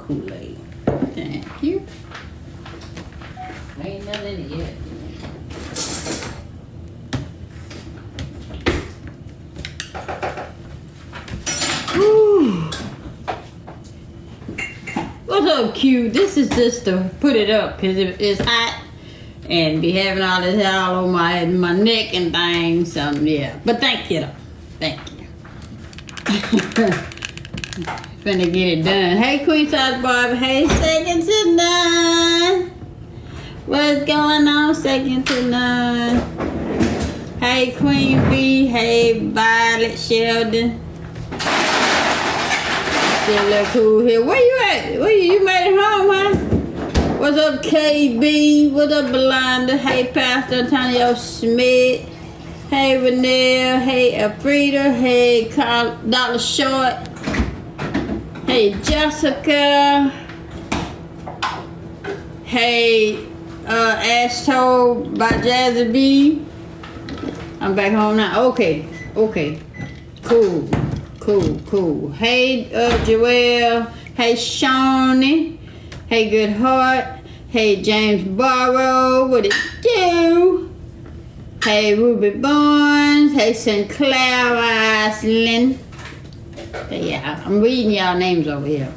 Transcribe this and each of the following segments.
Kool-Aid. Thank you. Ain't nothing in it yet. Whew. What's up, Q? This is just to put it up because it's hot and be having all this hair all over my neck and things. So yeah, but thank you though. Thank you. Finna get it done. Hey, Queen Size Barbie. Hey, second to none. What's going on, second to none? Hey, Queen B. Hey, Violet Sheldon. Still look cool here. Where you at? You made it home, huh? What's up, KB? What's up, Belinda? Hey, Pastor Antonio Smith. Hey, Renelle. Hey, Alfreda. Hey, Dr. Short. Hey, Jessica. Hey, Ash Told by Jazzy B. I'm back home now. Okay. Cool. Hey, Joelle. Hey, Shawnee. Hey, Good Heart. Hey, James Barrow. What it do? Hey, Ruby Barnes. Hey, Sinclair Iceland. Hey, yeah, I'm reading y'all names over here.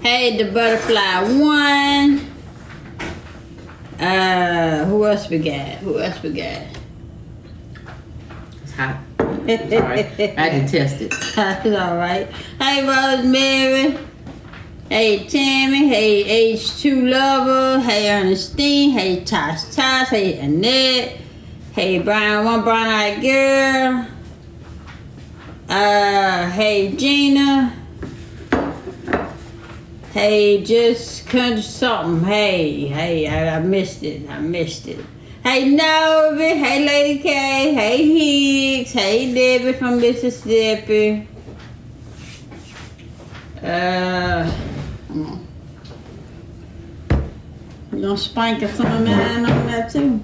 Hey, the Butterfly One. Who else we got? It's hot. Sorry. I detest it. It's alright. Hey, Rosemary. Hey, Tammy. Hey, H2 Lover. Hey, Ernestine. Hey, Tosh. Hey, Annette. Hey, One Brown Eyed Girl. Hey, Gina. Hey, just country something. Hey, I missed it. Hey, Novi. Hey, Lady K. Hey, Higgs. Hey, Debbie from Mississippi. Come on. You gonna spank us some of mine on that too?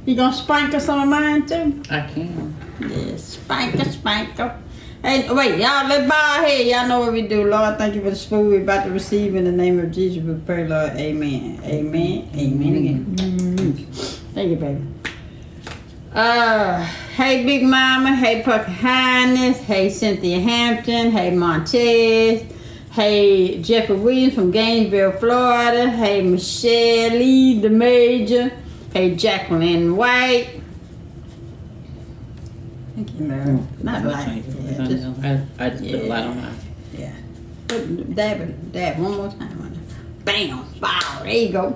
You gonna spank us some of mine too? I can. Yeah, spanker. Hey, wait, y'all, let's bow our head. Y'all know what we do. Lord, thank you for this food we're about to receive. In the name of Jesus, we pray, Lord. Amen. Amen again. Thank you, baby. Hey, Big Mama. Hey, Puck Highness. Hey, Cynthia Hampton. Hey, Montez. Hey, Jeffrey Williams from Gainesville, Florida. Hey, Michelle Lee, the Major. Hey, Jacqueline White. Thank you, Mary. Not light. Yeah, I just put a light on mine. Yeah. Dab one more time. Bam. Wow. There you go.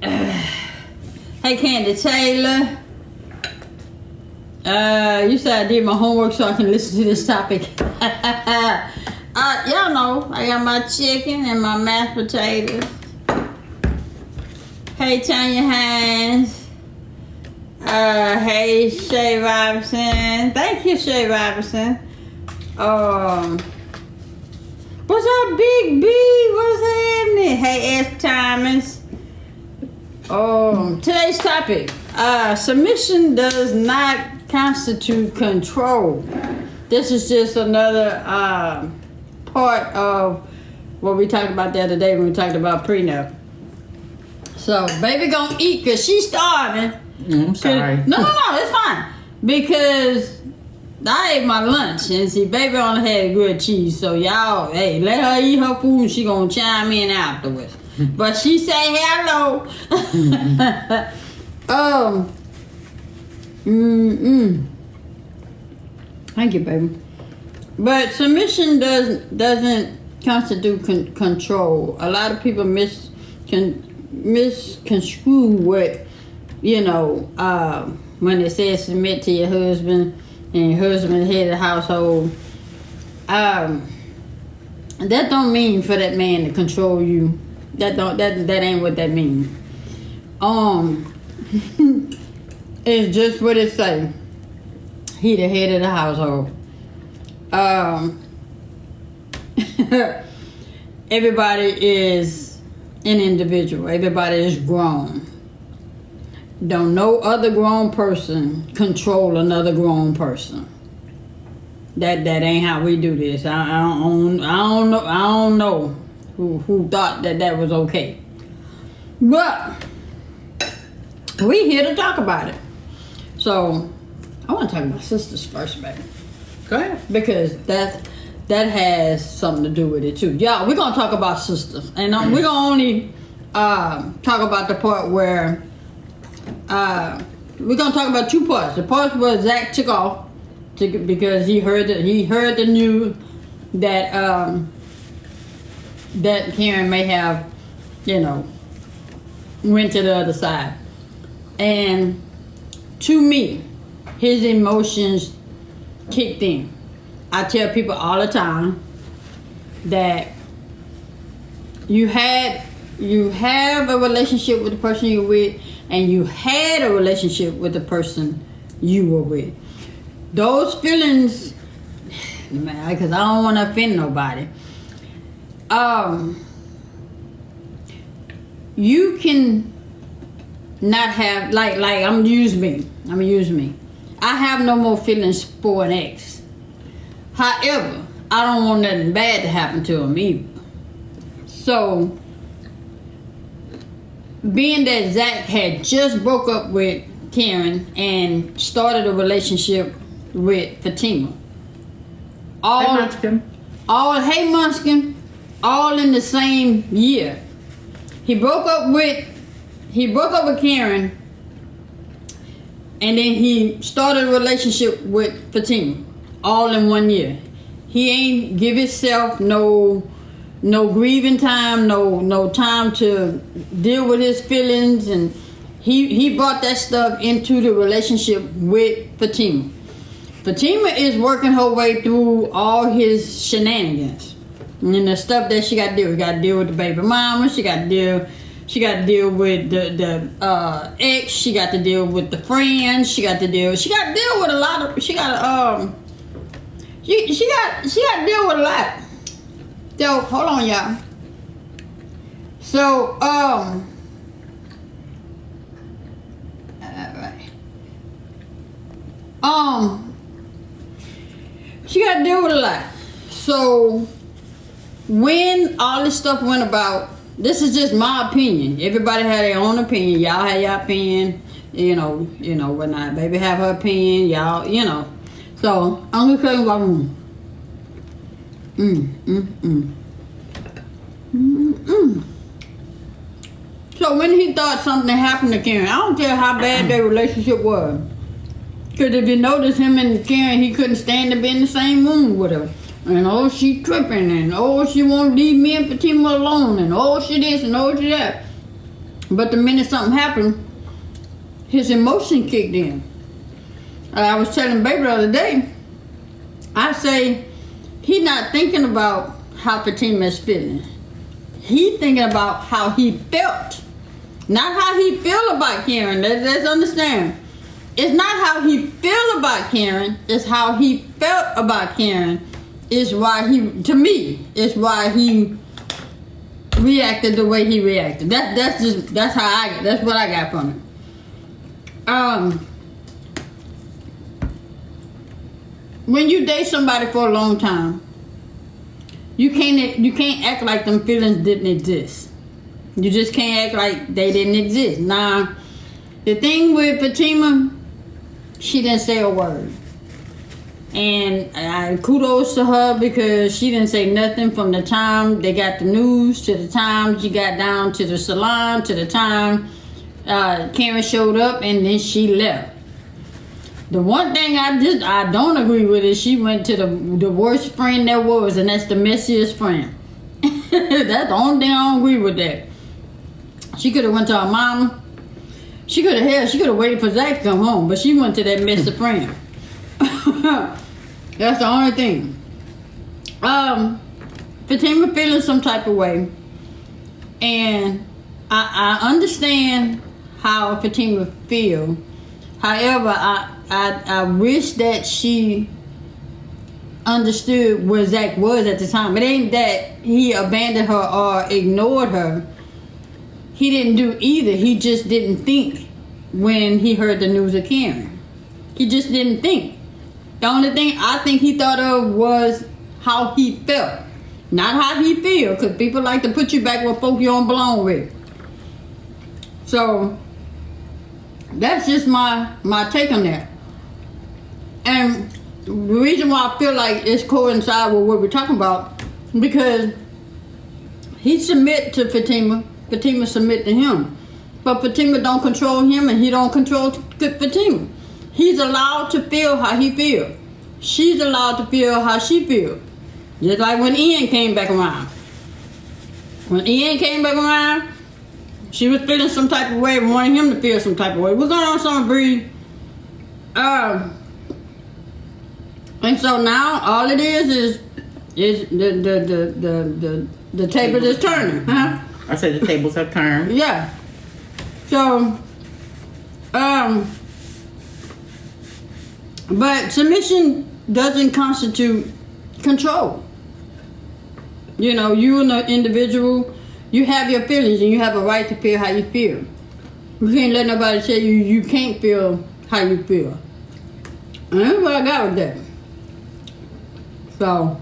Hey, Candy Taylor. You said I did my homework so I can listen to this topic. Y'all know I got my chicken and my mashed potatoes. Hey, Tanya Hines. Hey, Shay Robinson. Thank you, Shay Robinson. What's up, Big B? What's happening? Hey, S. Thomas. Today's topic. Submission does not constitute control. This is just another part of what we talked about the other day when we talked about prenup. So, baby gonna eat because she's starving. I'm sorry. No, it's fine. Because I ate my lunch and see, baby only had good cheese. So, y'all, hey, let her eat her food and she gonna chime in afterwards. But she say hello. Thank you, baby. But submission doesn't constitute control. A lot of people misconstrue what, when it says submit to your husband and your husband head of the household. That don't mean for that man to control you. That ain't what that means. It's just what it say. He the head of the household. Everybody is an individual. Everybody is grown. Don't no other grown person control another grown person. that ain't how we do this. I don't know who thought that was okay. But we here to talk about it. So I want to talk about sisters first, baby. Go ahead. Because that has something to do with it too. Y'all, we're gonna talk about sisters, and we're gonna only talk about the part where we're gonna talk about two parts. The part where Zach took off because he heard the news that that Karen may have, went to the other side, and to me, his emotions kicked in. I tell people all the time that you have a relationship with the person you're with, and you had a relationship with the person you were with. Those feelings, man, because I don't want to offend nobody. You can not have like I'm gonna use me. I have no more feelings for an ex. However, I don't want nothing bad to happen to him either. So, being that Zach had just broke up with Karen and started a relationship with Fatima, Munchkin. all in the same year. He broke up with Karen, and then he started a relationship with Fatima, all in 1 year. He ain't give himself no grieving time, no time to deal with his feelings, and he brought that stuff into the relationship with Fatima. Fatima is working her way through all his shenanigans and the stuff that she got to do. She got to deal with the baby mama. She got to deal with the ex. She got to deal with the friends. She got to deal with a lot of. She got to deal with a lot. So hold on, y'all. So all right. She got to deal with a lot. So when all this stuff went about, this is just my opinion. Everybody had their own opinion. Y'all had your opinion. Whatnot. Baby have her opinion. Y'all, So I'm gonna tell you about So when he thought something happened to Karen, I don't care how bad their relationship was. Because if you notice him and Karen, he couldn't stand to be in the same room with her. And she tripping, and she won't leave me and Fatima alone, and she this and she that. But the minute something happened, his emotion kicked in. I was telling Baby the other day, I say, he not thinking about how Fatima is feeling. He thinking about how he felt. Not how he feel about Karen. Let's understand. It's not how he feel about Karen. It's how he felt about Karen. Is why it's why he reacted the way he reacted. That's what I got from it. When you date somebody for a long time, you can't act like them feelings didn't exist. You just can't act like they didn't exist. Now, the thing with Fatima, she didn't say a word. And kudos to her because she didn't say nothing from the time they got the news to the time she got down to the salon to the time Karen showed up and then she left. The one thing I don't agree with is she went to the worst friend there was, and that's the messiest friend. That's the only thing I don't agree with that. She could have went to her mama. She could have waited for Zach to come home, but she went to that messy friend. That's the only thing. Fatima feeling some type of way, and I understand how Fatima feel. However, I wish that she understood where Zach was at the time. It ain't that he abandoned her or ignored her. He didn't do either. He just didn't think when he heard the news of Karen. He just didn't think. The only thing I think he thought of was how he felt, not how he feel. Because people like to put you back with folk you don't belong with. So that's just my take on that. And the reason why I feel like it's coincide with what we're talking about, because he submit to Fatima, Fatima submit to him. But Fatima don't control him and he don't control Fatima. He's allowed to feel how he feel. She's allowed to feel how she feel. Just like when Ian came back around. When Ian came back around, she was feeling some type of way and wanted him to feel some type of way. What's going on, Summer Breeze? And so now all it is the table is turning, huh? I said the tables have turned. Yeah. So, but submission doesn't constitute control. You know, you and the individual, you have your feelings and you have a right to feel how you feel. You can't let nobody tell you you can't feel how you feel. And that's what I got with that. So,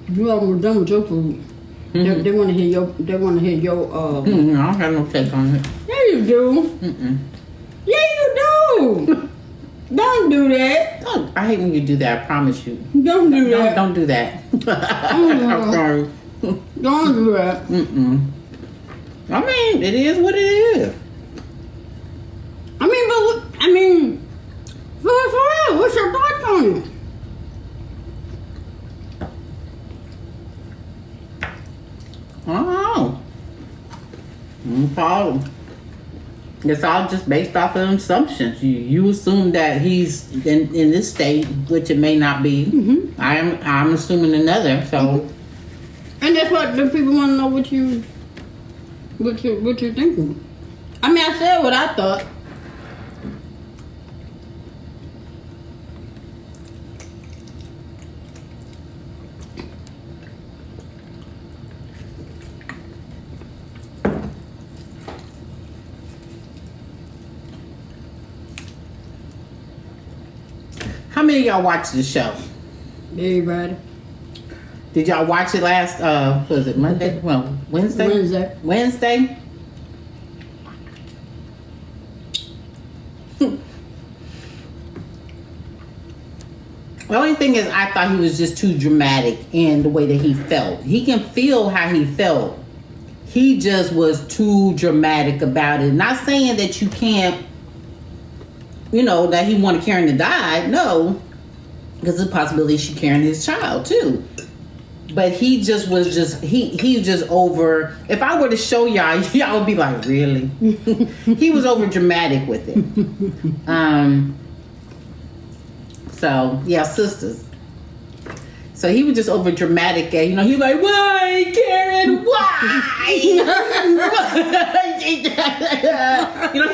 you almost done with your food. Mm-hmm. They want to hear your. They want to hear your. I don't have no take on it. Yeah, you do. Mm-mm. Yeah, you do. Don't do that. Oh, I hate when you do that. I promise you. Don't do that. Don't do that. I'm sorry. Don't do that. Mm-mm. I mean, it is what it is. For real, what's your thoughts on it? I don't know. Paul, it's all just based off of assumptions. You assume that he's in this state, which it may not be. Mm-hmm. I'm assuming another. So, and that's what the people want to know what you're thinking. I mean, I said what I thought. how many of y'all watched the show? Everybody. Did y'all watch it last? Was it Monday? Well, Wednesday. Wednesday. The only thing is, I thought he was just too dramatic in the way that he felt. He can feel how he felt. He just was too dramatic about it. Not saying that you can't, that he wanted Karen to die. No, because there's a possibility she carrying his child too. But he just was he just over. If I were to show y'all, y'all would be like, really? He was over dramatic with it. So yeah, sisters. So he was just over dramatic. He was like, why, Karen? Why? He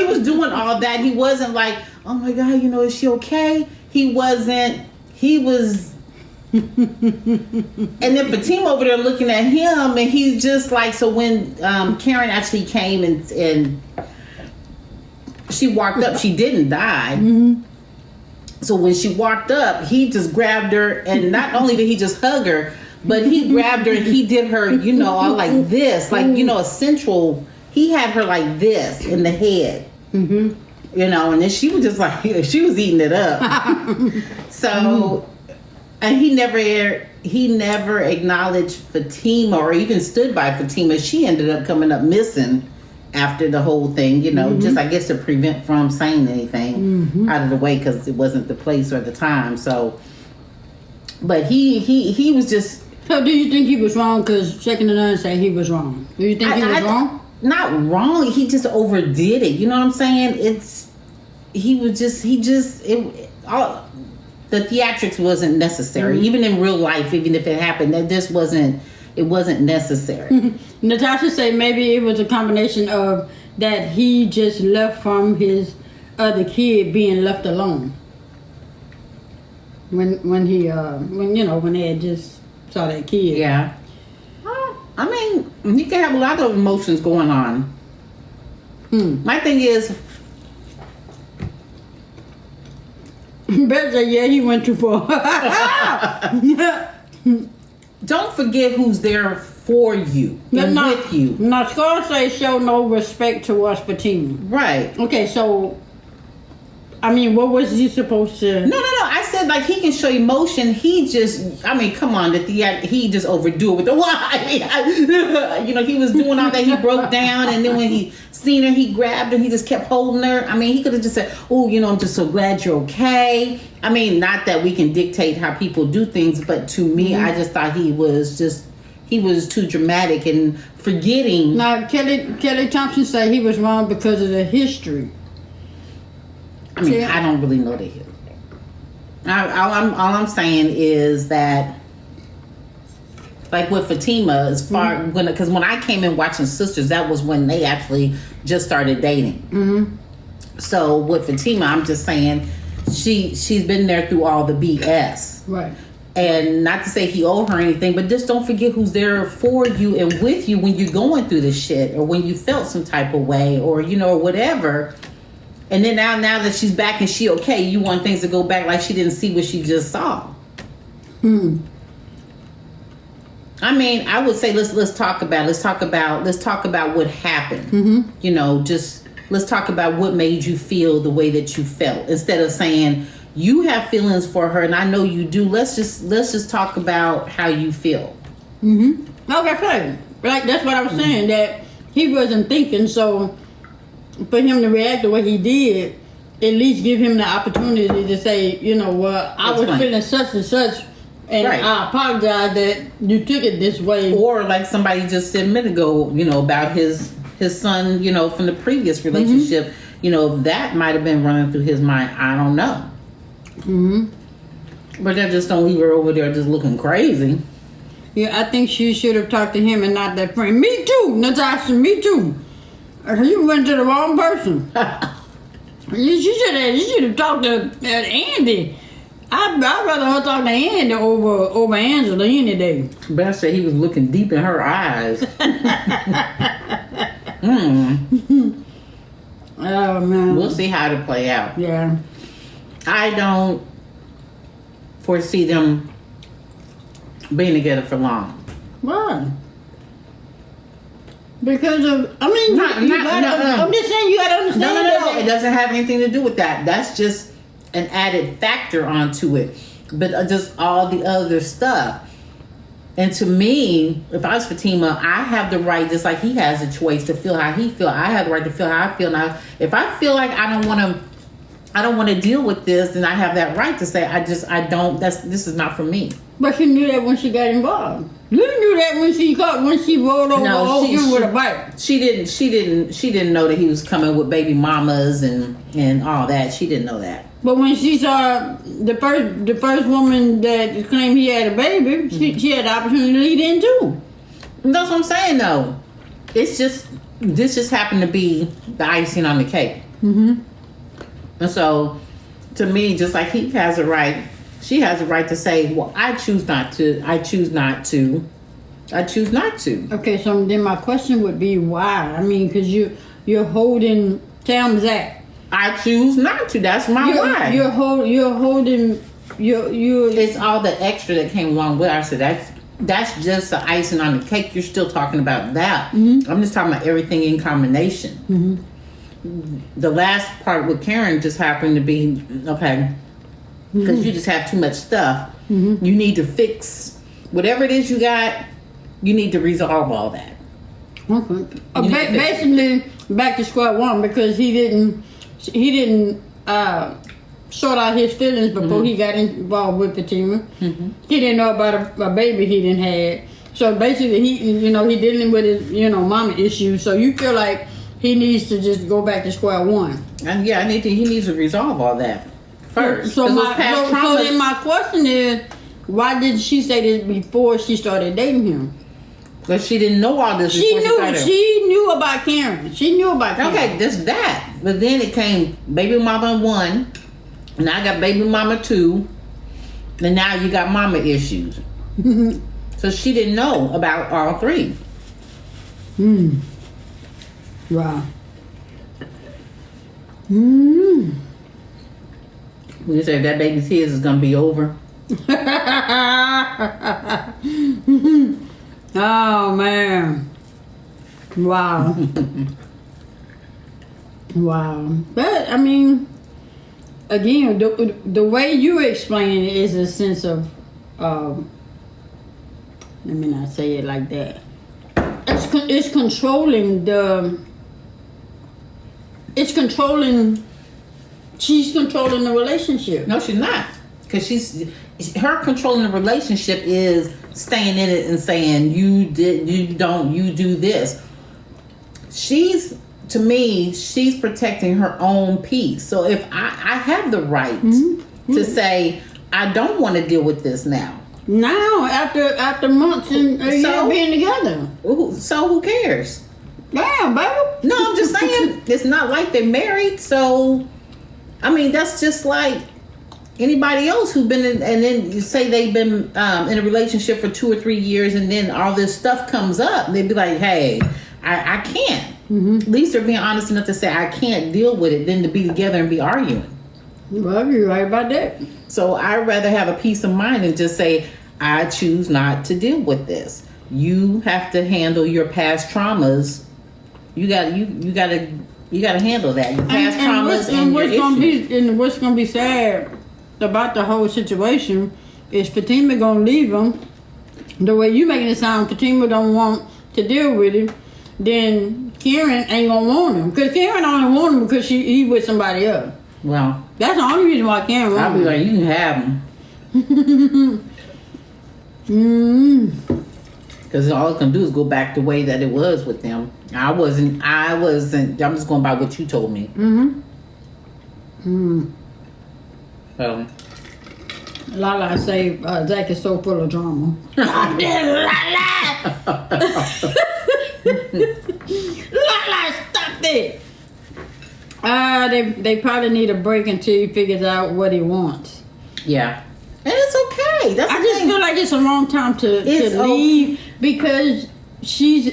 was doing all that. He wasn't like, oh my God, is she okay? He wasn't. He was. And then Fatima over there looking at him, and he's just like, so when Karen actually came and she walked up, she didn't die. Mm-hmm. So when she walked up, he just grabbed her, and not only did he just hug her, but he grabbed her and he did her, all like this, like, a central, he had her like this in the head, mm-hmm. And then she was just like, she was eating it up. So, and he never acknowledged Fatima or even stood by Fatima. She ended up coming up missing after the whole thing, mm-hmm. just I guess to prevent from saying anything mm-hmm. out of the way because it wasn't the place or the time. So, but he was just. So, do you think he was wrong? Because Second and None say he was wrong. Do you think he was wrong? Not wrong. He just overdid it. You know what I'm saying? The theatrics wasn't necessary. Mm-hmm. Even in real life, even if it happened, it wasn't necessary. Natasha said maybe it was a combination of that he just left from his other kid being left alone. When they had just saw that kid. Yeah. I mean, you can have a lot of emotions going on. My thing is, Better say, yeah, he went too far. Don't forget who's there for you and with you. Now, scholars say show no respect towards Fatima. Right. Okay, so, I mean, what was he supposed to... No. I said, like, he can show emotion. He just, I mean, come on. He just overdo it with the why. You know, he was doing all that. He broke down. And then when he seen her, he grabbed her. He just kept holding her. I mean, he could have just said, oh, you know, I'm just so glad you're okay. I mean, not that we can dictate how people do things. But to me, I just thought he was too dramatic and forgetting. Now, Kelly Thompson said he was wrong because of the history. I mean, I don't really know the history. All I'm saying is that, like with Fatima, as far because when I came in watching Sisters, that was when they actually just started dating. Mm-hmm. So with Fatima, I'm just saying she's been there through all the BS, right? And not to say he owed her anything, but just don't forget who's there for you and with you when you're going through this shit, or when you felt some type of way, or you know, whatever. And then now that she's back and she okay, you want things to go back like she didn't see what she just saw. I mean, I would say let's talk about what happened. Mm-hmm. You know, just let's talk about what made you feel the way that you felt, instead of saying you have feelings for her and I know you do. Let's just talk about how you feel. Mm-hmm. Okay, fine. Like that's what I was saying, that he wasn't thinking, so for him to react the way he did, at least give him the opportunity to say, you know, well, I was feeling such and such, and I apologize that you took it this way. Or like somebody just said a minute ago, you know, about his son, you know, from the previous relationship, you know, that might have been running through his mind. I don't know. Mm-hmm. But that just don't leave her over there just looking crazy. Yeah, I think she should have talked to him and not that friend. Me too, Natasha, me too. You went to the wrong person. You should have talked to Andy. I'd rather her talk to Andy over Angela any day. Beth said he was looking deep in her eyes. Oh man. We'll see how it play out. Yeah. I don't foresee them being together for long. Why? Because of, I mean, I'm just saying you gotta understand. No. It doesn't have anything to do with that. That's just an added factor onto it. But just all the other stuff. And to me, if I was Fatima, I have the right, just like he has a choice to feel how he feel. I have the right to feel how I feel. Now, if I feel like I don't want to deal with this, then I have that right to say this is not for me. But she knew that when she got involved. You knew that when she rolled over with a bike. She didn't know that he was coming with baby mamas and all that. She didn't know that. But when she saw the first woman that claimed he had a baby, she had the opportunity to lead in too. That's what I'm saying though. This just happened to be the icing on the cake. Mm-hmm. And so, to me, just like he has a right, she has a right to say, well, I choose not to. Okay, so then my question would be why? I mean, because you're holding Tam's act. I choose not to. That's my why. You're holding. It's all the extra that came along with it. I said that's just the icing on the cake. You're still talking about that. Mm-hmm. I'm just talking about everything in combination. Mm-hmm. The last part with Karen just happened to be okay because you just have too much stuff. Mm-hmm. You need to fix whatever it is you got. You need to resolve all that. Okay. Basically, back to square one because he didn't sort out his feelings before he got involved with Fatima. Mm-hmm. He didn't know about a baby he didn't have. So basically, he dealing with his mama issues. So you feel like he needs to just go back to square one. And yeah, he needs to resolve all that first. So then my question is, why did she say this before she started dating him? Because she didn't know all this. She knew about Karen. She knew about Karen. Okay, just that. But then it came baby mama 1, and I got baby mama 2, and now you got mama issues. So she didn't know about all 3. Wow. You say that baby's tears is gonna be over. Oh man. Wow. Wow. But I mean, again, the way you explain it is a sense of let me not say it like that. It's controlling she's controlling the relationship. No, she's not. Because her controlling the relationship is staying in it and saying, you do this. To me, she's protecting her own peace. So if I have the right to say, I don't want to deal with this now. Now, after months and a year being together. So who cares? Damn, baby. No, I'm just saying, it's not like they're married. So, I mean, that's just like anybody else who's been in, and then you say they've been in a relationship for 2 or 3 years, and then all this stuff comes up. They'd be like, hey, I can't. At least they're being honest enough to say, I can't deal with it, than to be together and be arguing. Well, you're right about that. So I'd rather have a peace of mind and just say, I choose not to deal with this. You have to handle your past traumas. You gotta handle that. Your past traumas and your issues. What's gonna be sad about the whole situation is Fatima gonna leave him. The way you making it sound, Fatima don't want to deal with it. Then Karen ain't gonna want him, because Karen only want him because he with somebody else. Well, that's the only reason why Karen wants him. I'll be like, you can have him. Because all it can do is go back the way that it was with them. I wasn't. I'm just going by what you told me. So. Lala say Zach is so full of drama. Lala, stop it. They probably need a break until he figures out what he wants. Yeah. And it's okay. I just feel like it's a wrong time to leave, because she's.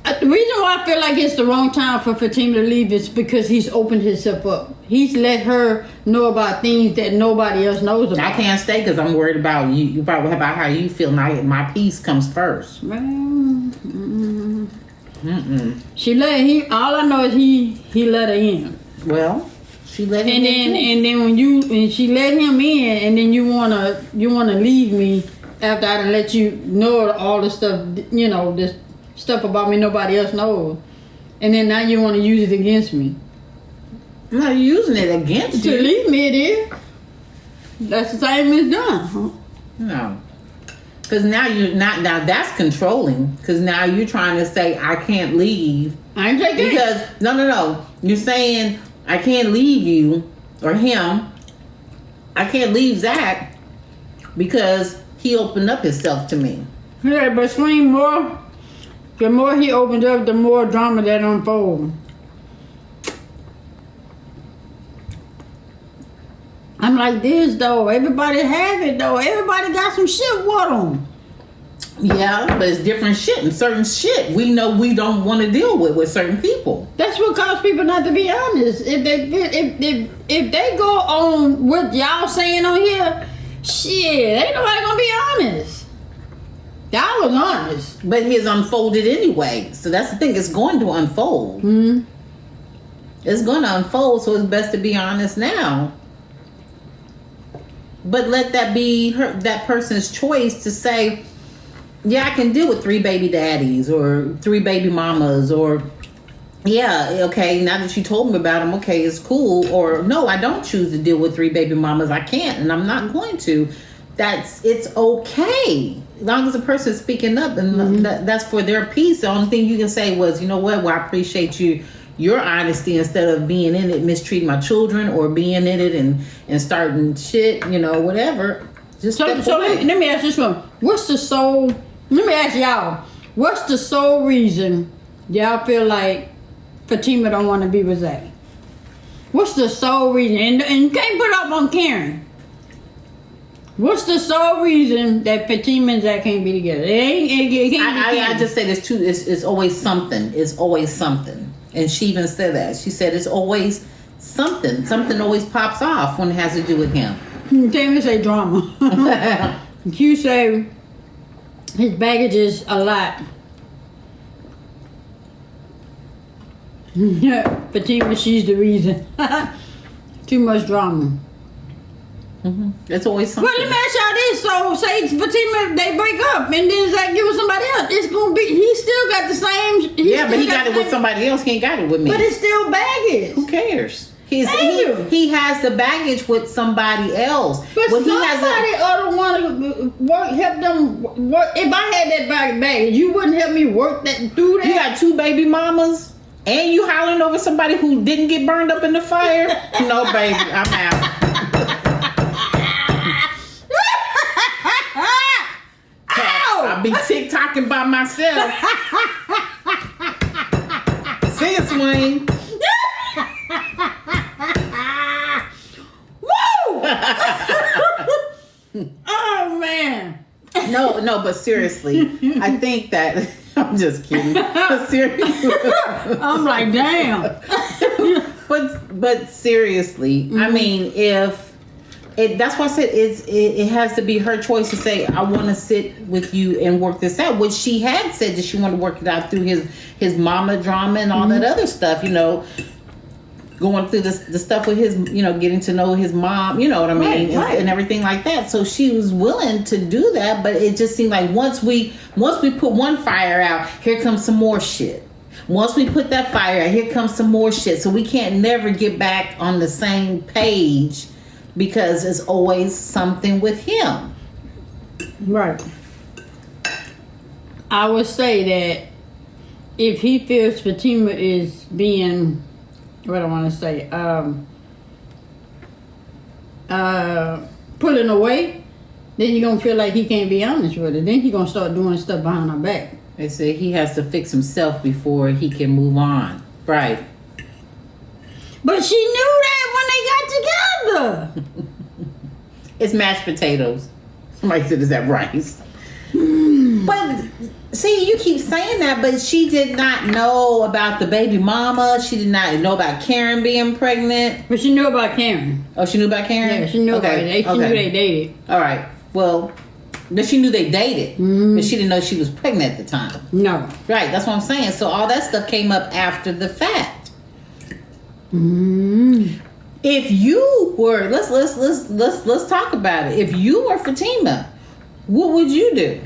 The reason why I feel like it's the wrong time for Fatima to leave is because he's opened himself up. He's let her know about things that nobody else knows about. I can't stay because I'm worried about you. About how you feel. My peace comes first. She let him. All I know is he let her in. Well, she let him in. And then when she let him in, and then you wanna leave me after I done let you know all the stuff, this stuff about me nobody else knows, and then now you want to use it against me. I'm not using it against you. To leave me, it is. That's the same as done. No. Because now now that's controlling. Because now you're trying to say, I can't leave. I ain't taking because, it. No. You're saying, I can't leave you, or him. I can't leave Zach because he opened up himself to me. Yeah, but swing more. The more he opens up, the more drama that unfolds. I'm like this, though. Everybody have it, though. Everybody got some shit with them. Yeah, but it's different shit. And certain shit we know we don't want to deal with certain people. That's what causes people not to be honest. If they go on what y'all saying on here, shit, ain't nobody gonna be honest. Y'all was honest. But his unfolded anyway. So that's the thing. It's going to unfold. It's going to unfold, so it's best to be honest now. But let that be that person's choice to say, yeah, I can deal with 3 baby daddies or 3 baby mamas, or yeah, okay, now that you told me about them, okay, it's cool. Or no, I don't choose to deal with 3 baby mamas. I can't, and I'm not going to. It's okay. As long as the person's speaking up, and that's for their peace. The only thing you can say was, you know what, well, I appreciate your honesty, instead of being in it, mistreating my children, or being in it and starting shit, whatever. Just so let me ask this one. Let me ask y'all, what's the sole reason y'all feel like Fatima don't want to be with Zach? What's the sole reason? And you can't put up on Karen. What's the sole reason that Fatima and Zach can't be together? I just say this too. It's always something. It's always something. And she even said that. She said it's always something always pops off when it has to do with him. Tammy say drama. Q say his baggage is a lot. Fatima, she's the reason. Too much drama. It's always something. Well, let me ask y'all this. So, say Fatima, they break up, and then Zach get with somebody else. It's gonna be. He still got the same. But he got it with somebody else. He ain't got it with me. But it's still baggage. Who cares? He has the baggage with somebody else. But somebody ought to want to work, help them work. If I had that baggage, you wouldn't help me work through that. You got 2 baby mamas, and you hollering over somebody who didn't get burned up in the fire. No, baby, I'm out. I'll be TikToking by myself. See it, Swing. Woo! Oh man. No, but seriously, I think that I'm just kidding. But seriously, I'm like, damn. but seriously, I mean, that's why I said it has to be her choice to say, I want to sit with you and work this out, which she had said that she wanted to work it out through his mama drama and all that other stuff, going through the stuff with his, getting to know his mom, you know what I mean, right. And everything like that. So she was willing to do that, but it just seemed like once we put one fire out, here comes some more shit. Once we put that fire out, here comes some more shit. So we can't never get back on the same page because it's always something with him. Right. I would say that if he feels Fatima is being, what I want to say, pulling away, then you're going to feel like he can't be honest with her. Then he's going to start doing stuff behind her back. They say he has to fix himself before he can move on. Right. But she knew that when they got together. It's mashed potatoes. Somebody said, is that rice? But see, you keep saying that, but she did not know about the baby mama. She did not know about Karen being pregnant. But she knew about Karen. Oh, she knew about Karen? Yeah, she knew about it. She knew they dated. All right. Well, but she knew they dated. But she didn't know she was pregnant at the time. No. Right, that's what I'm saying. So all that stuff came up after the fact. If you were, let's talk about it. If you were Fatima, what would you do?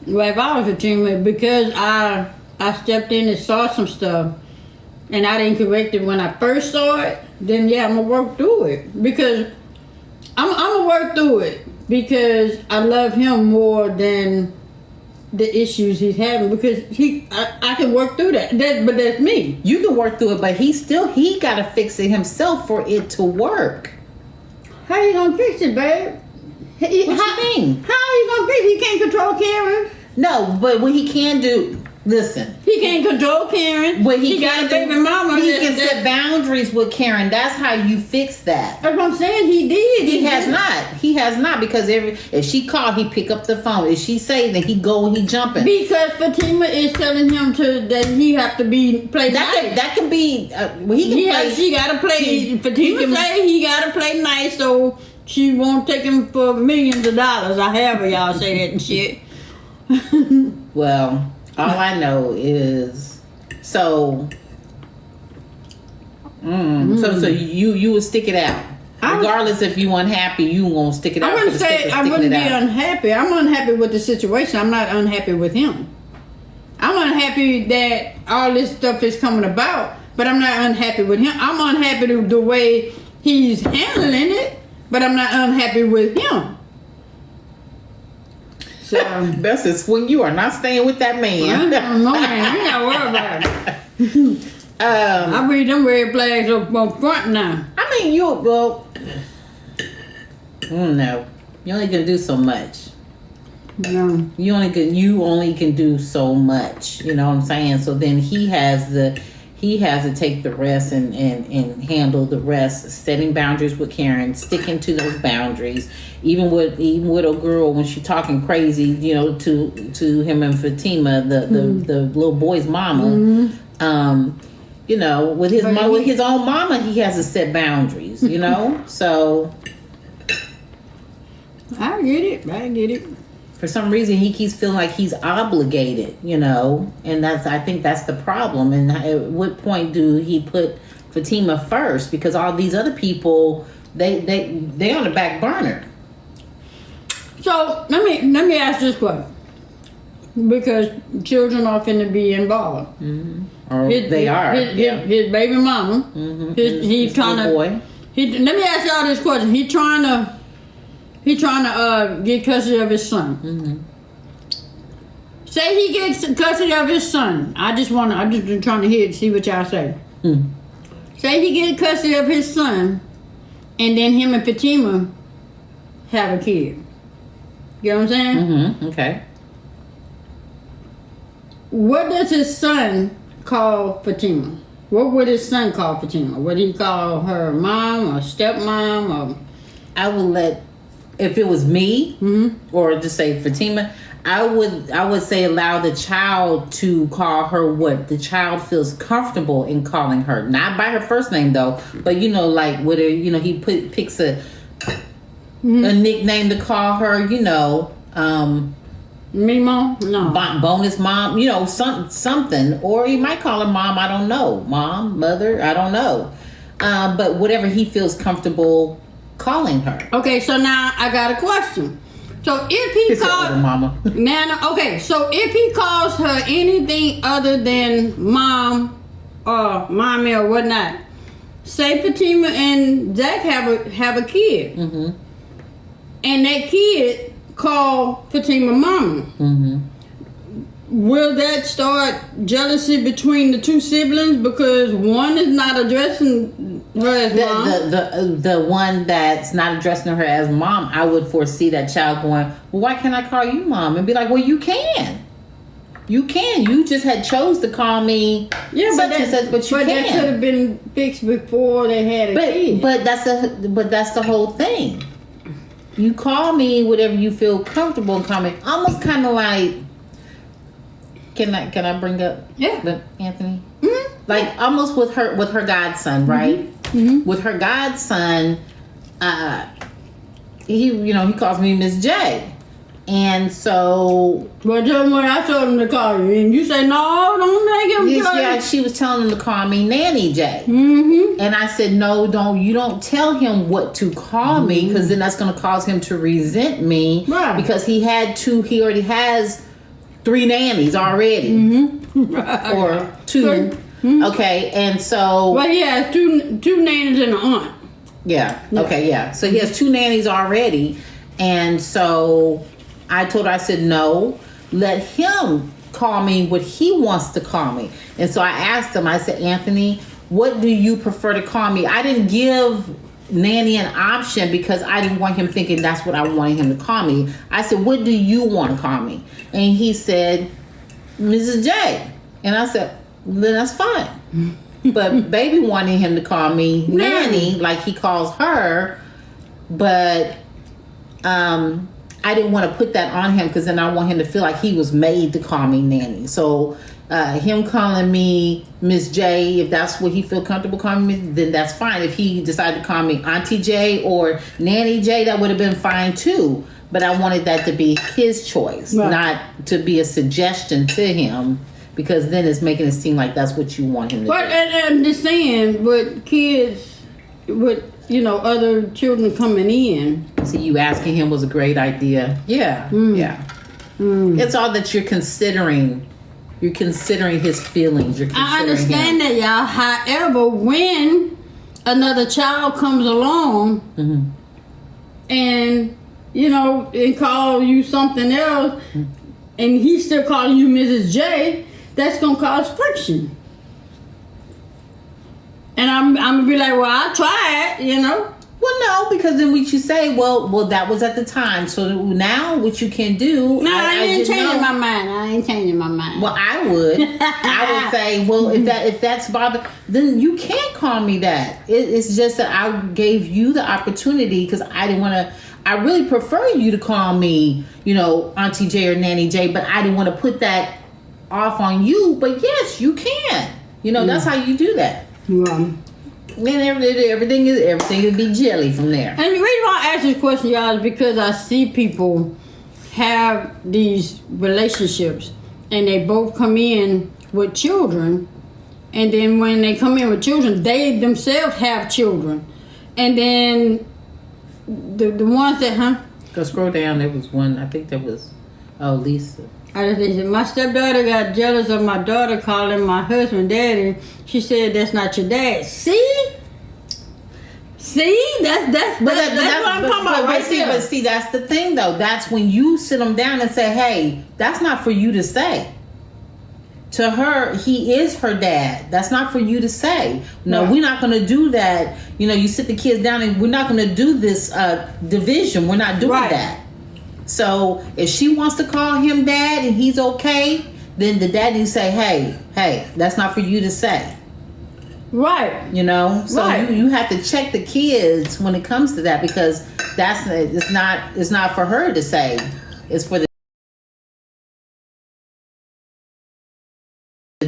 Well, if I was Fatima, because I stepped in and saw some stuff, and I didn't correct it when I first saw it, then yeah, I'm gonna work through it. Because I'm gonna work through it because I love him more than the issues he's having. Because I can work through that. But that's me. You can work through it, but he got to fix it himself for it to work. How you gonna fix it, babe? What you mean? How are you gonna fix it? He can't control Karen. No, but what he can do, listen. He can't control Karen. What he got a baby mama. He can set boundaries with Karen. That's how you fix that. That's what I'm saying. He did. He has not. He has not, because if she called, he pick up the phone. If she say, then he go and he jumping. Because Fatima is telling him that he have to play nice. That could be. He can play. She gotta play. Fatima say he gotta play nice, so she won't take him for millions of dollars. I have y'all say that and shit. Well, all I know is so you would stick it out. Regardless if you unhappy, you won't stick it out. I wouldn't say I wouldn't be unhappy. I'm unhappy with the situation. I'm not unhappy with him. I'm unhappy that all this stuff is coming about, but I'm not unhappy with him. I'm unhappy with the way he's handling it, but I'm not unhappy with him. So Bess says, "Swing, you are not staying with that man." No, man, you gotta worry about it. I read them red flags up front now. I mean, no, you only can do so much. No, you only can do so much. You know what I'm saying? So then he has to take the rest and handle the rest, setting boundaries with Karen, sticking to those boundaries. Even with a girl when she's talking crazy, to him and Fatima, the little boy's mama. You know, with his with his own mama, he has to set boundaries. You know, so I get it. For some reason, he keeps feeling like he's obligated. You know, and I think that's the problem. And at what point do he put Fatima first? Because all these other people, they on the back burner. So let me ask this question, because children are finna be involved. Mm-hmm. Or they are. His baby mama. Mm-hmm. He's trying to. Boy. Let me ask y'all this question. He trying to get custody of his son. Mm-hmm. Say he gets custody of his son. I'm just trying to see what y'all say. Mm. Say he gets custody of his son, and then him and Fatima have a kid. You know what I'm saying? Mm-hmm. Okay. What does his son call Fatima? What would his son call Fatima? Would he call her mom or stepmom or? I would let, if it was me, or just say Fatima, I would say allow the child to call her what the child feels comfortable in calling her. Not by her first name though, but you know, like whether he picks a nickname to call her. You know. Mimo? No. Bonus mom, you know, something. Or he might call her mom, I don't know. Mom, mother, I don't know. But whatever he feels comfortable calling her. Okay, so now I got a question. So if he calls mama. So if he calls her anything other than mom or mommy or whatnot, say Fatima and Zach have a kid. Mm-hmm. And that kid call Fatima mama. Mm-hmm. Will that start jealousy between the two siblings because one is not addressing her as mom? The one that's not addressing her as mom, I would foresee that child going, well, why can't I call you mom? And be like, well, you can. You can. You just had chose to call me but you can. That could have been fixed before they had a kid. But that's the whole thing. You call me whatever you feel comfortable in calling me. Almost kind of like, can I bring up Anthony? Mm-hmm. Like almost with her godson, right? Mm-hmm. With her godson, he calls me Miss J. And so, but then when I told him to call you, and you say no, don't make him. Yeah, she was telling him to call me Nanny J. Mm-hmm. And I said, no, you don't tell him what to call me, because then that's going to cause him to resent me. Right. Because he already has 3 nannies already, right. Or 2. Mm-hmm. Okay, and so. Well, he has two nannies and an aunt. Yeah. Okay. Yeah. So he has 2 nannies already, and so. I told her, I said, no, let him call me what he wants to call me. And so I asked him, I said, Anthony, what do you prefer to call me? I didn't give Nanny an option because I didn't want him thinking that's what I wanted him to call me. I said, what do you want to call me? And he said, Mrs. J. And I said, then that's fine. But baby wanted him to call me Nanny like he calls her. But, I didn't want to put that on him because then I want him to feel like he was made to call me Nanny. So him calling me Miss J, if that's what he feel comfortable calling me, then that's fine. If he decided to call me Auntie J or Nanny J, that would have been fine too. But I wanted that to be his choice, not to be a suggestion to him, because then it's making it seem like that's what you want him to do. And I'm just saying, with kids, with other children coming in. So you asking him was a great idea. Yeah. Yeah. It's all that you're considering. You're considering his feelings. I understand that, y'all. However, when another child comes along and and call you something else, and he's still calling you Mrs. J, that's gonna cause friction. And I'm gonna be like, well, I'll try it, Well, no, because then what you say, well, that was at the time. So now what you can do. No, I ain't changing my mind. I ain't changing my mind. Well, I would say, well, if that's bothering, then you can't call me that. It's just that I gave you the opportunity because I didn't want to. I really prefer you to call me, Auntie J or Nanny J, but I didn't want to put that off on you. But yes, you can. You know, that's how you do that. Well, And everything will be jelly from there. and the reason why I ask this question, y'all, is because I see people have these relationships and they both come in with children, and then when they come in with children, they themselves have children, and then the ones that Go scroll down. There was one. I think there was. Oh, Lisa. I just said, my stepdaughter got jealous of my daughter calling my husband daddy. She said that's not your dad. See, that's what I'm talking about right there. But see, that's the thing though. That's when you sit them down and say, "Hey, that's not for you to say." To her, he is her dad. That's not for you to say. No, Right. we're not going to do that. You know, you sit the kids down and we're not going to do this division. We're not doing Right. that. So if she wants to call him dad and he's okay, then the daddy say, hey, that's not for you to say. Right. You know? So Right. you have to check the kids when it comes to that, because it's not for her to say. It's for the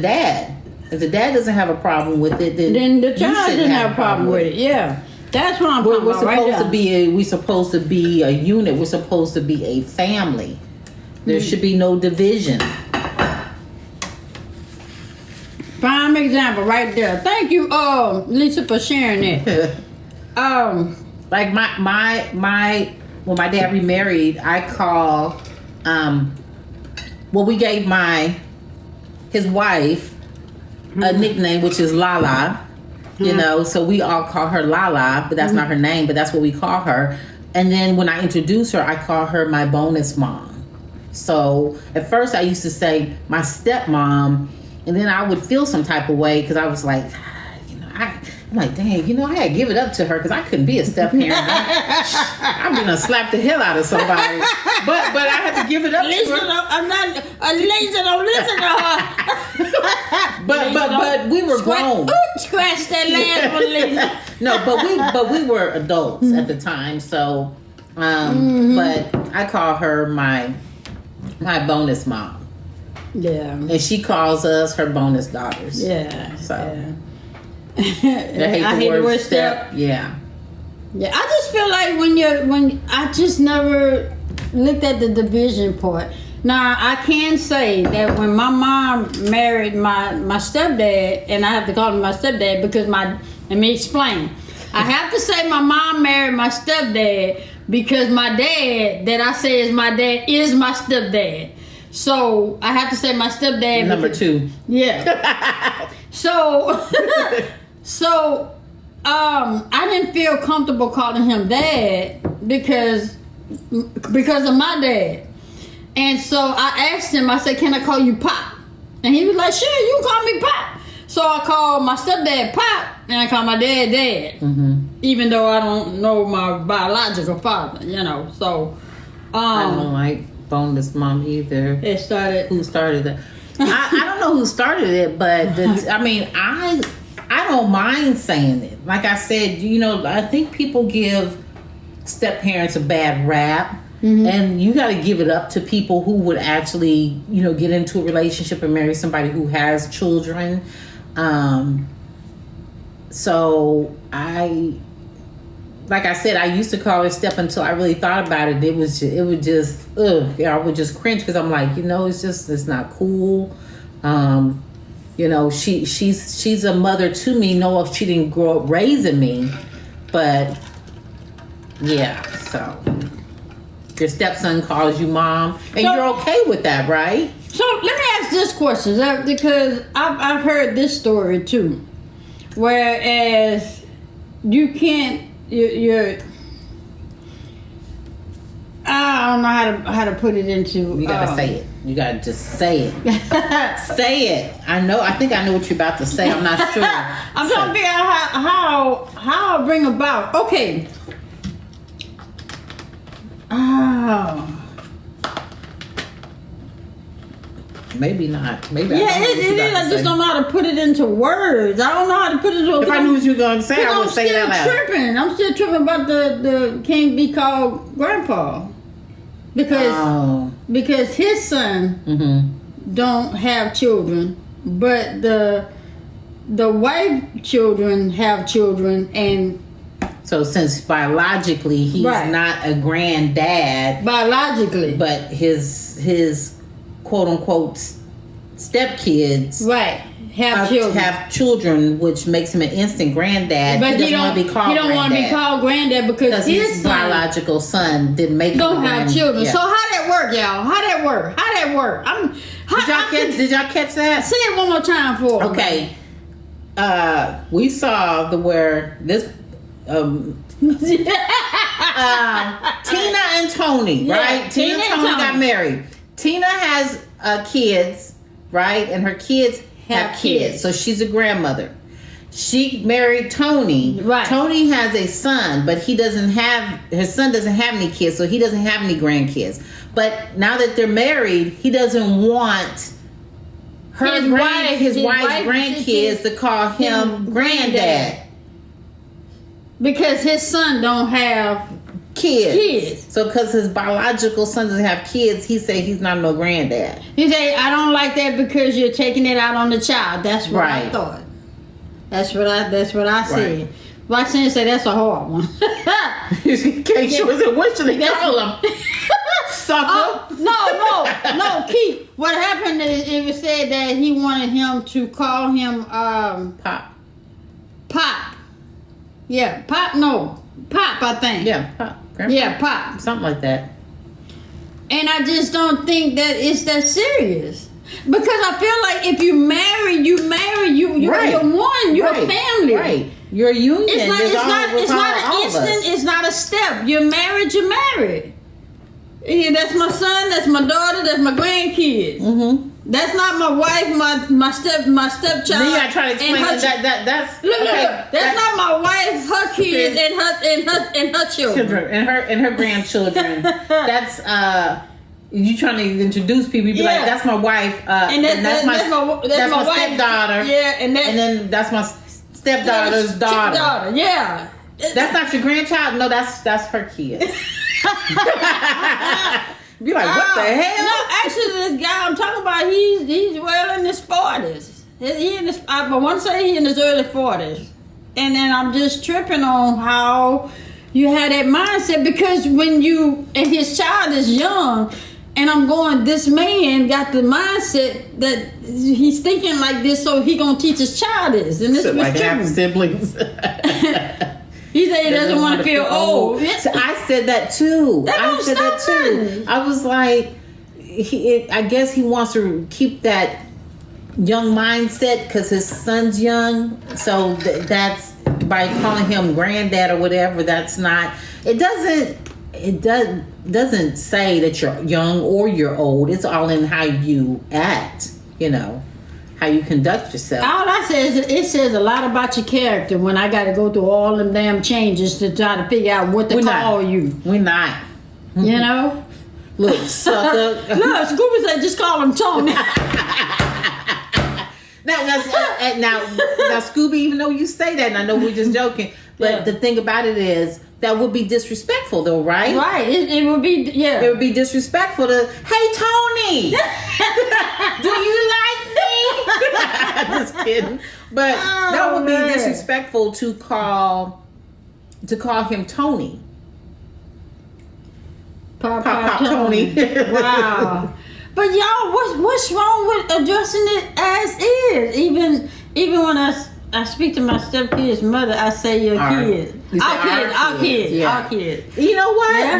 dad. If the dad doesn't have a problem with it, then the you child shouldn't didn't have a problem with it. Yeah, that's what I'm talking We're about right supposed there. to be we're supposed to be a unit. We're supposed to be a family. There should be no division. Prime example right there. Thank you, Lisa, for sharing that. Like my when my dad remarried, I call we gave his wife a nickname, which is Lala. You know, so we all call her Lala, but that's not her name, but that's what we call her. And then when I introduce her, I call her my bonus mom. So at first I used to say my stepmom, and then I would feel some type of way because I was like, you know, I'm like, dang, you know, I had to give it up to her because I couldn't be a step parent. I'm gonna slap the hell out of somebody, but I had to give it up Lisa, to her. I'm not. Lisa, don't listen to her. But we were grown. Scratch that last one, Lisa. No, but we were adults at the time. So, but I call her my bonus mom, Yeah. and she calls us her bonus daughters. Yeah. So. Yeah. I hate the word step. Yeah. Yeah, I just feel like when I just never looked at the division part. Now I can say that when my mom married my stepdad, and I have to call him my stepdad because let me explain. I have to say my mom married my stepdad because my dad that I say is my dad is my stepdad. So I have to say my stepdad. Number because, 2. Yeah. So, I didn't feel comfortable calling him dad because of my dad. And so I asked him, I said, can I call you Pop? And he was like, sure, you can call me Pop. So I called my stepdad Pop, and I called my dad Dad. Mm-hmm. Even though I don't know my biological father, you know. So, I don't like boneless mom either. it started. Who started that? I don't know who started it, but I don't mind saying it. Like I said, you know, I think people give step parents a bad rap. Mm-hmm. And you got to give it up to people who would actually, you know, get into a relationship and marry somebody who has children. So like I said, I used to call her step until I really thought about it. It would just, I would just cringe because I'm like, you know, it's not cool. You know, she's a mother to me. No, she didn't grow up raising me, but yeah. So your stepson calls you mom, and you're okay with that, right? So let me ask this question, because I've heard this story too, whereas you can't. I don't know how to put it into. You gotta say it. You gotta just say it. Say it. I think I know what you're about to say. I'm not sure. I'm trying to figure out how I bring about. Okay. Oh. Maybe not. Maybe. Yeah, it is. I just don't know how to put it into words. I don't know how to put it into. If I knew what you were gonna say, I would say that loud. I'm still tripping about the can't be called grandpa because his son don't have children, but the the wife children have children, and So since biologically he's Right. not a granddad, biologically, but his quote unquote stepkids right, have children. have children, which makes him an instant granddad. But he doesn't want to be called he don't want to be called granddad because his his son biological son didn't make don't him a have grand- children. Yeah. So how that work, y'all? How that work? How that work? Did y'all catch that? Say it one more time for me. Okay. We saw where this Tina and Tony, Yeah, right? Tina and Tony got married. Tina has kids, right? And her kids have kids. So she's a grandmother. She married Tony. Right. Tony has a son, but his son doesn't have any kids, so he doesn't have any grandkids. But now that they're married, he doesn't want his wife's grandkids to call him granddad. Because his son don't have Kids. So because his biological son doesn't have kids, he said he's not no granddad. He say, I don't like that because you're taking it out on the child. That's what I Right. thought. That's what I said. Right. Roxanne said that's a hard one. Okay, she was at what should they call him? Sucker. No, Keith. What happened is it was said that he wanted him to call him Pop. Pop. Yeah, Pop. No, Pop. I think. Yeah, Pop. Grandpa. Yeah, Pop. Something like that. And I just don't think that it's that serious. Because I feel like if you marry, you're Right. one, you're a family. Right. You're a union. It's not There's all an of us. instant, it's not a step. You're married. Yeah, that's my son, that's my daughter, that's my grandkids. Mm-hmm. That's not my wife, my stepchild. Then you gotta try to explain and her that's Look, okay, that's not my wife, her kids, and her children. and her grandchildren. That's you trying to introduce people. You be like, that's my wife, And that's my wife. stepdaughter. Yeah, and then that's my stepdaughter's daughter. Stepdaughter, yeah. That's not your grandchild. No, that's her kid. Be like, what the hell? No, actually, this guy I'm talking about, he's well in his 40s. I want to say he in his early 40s. And then I'm just tripping on how you had that mindset, because when and his child is young, and I'm going, this man got the mindset that he's thinking like this, so he gonna teach his child this. And this was like tripping. half siblings. He said he doesn't want to feel old. So I said that too. I said that too. I was like, I guess he wants to keep that young mindset because his son's young. So that's by calling him granddad or whatever. That's not. It doesn't say that you're young or you're old. It's all in how you act. How you conduct yourself. All I say is it says a lot about your character when I got to go through all them damn changes to try to figure out what to call you. We're not. You know? Look, sucker. Look, Scooby said just call him Tony. Now, Scooby, even though you say that, and I know we're just joking, but the thing about it is, that would be disrespectful, though, right? Right. It would be, yeah. It would be disrespectful to, hey, Tony, do you like me? Just kidding. But that would be disrespectful to call him Tony. Pop Tony. Wow. But y'all, what's wrong with addressing it as is? Even when I speak to my stepkid's mother, I say your kid. Our kid. You know what? Yeah.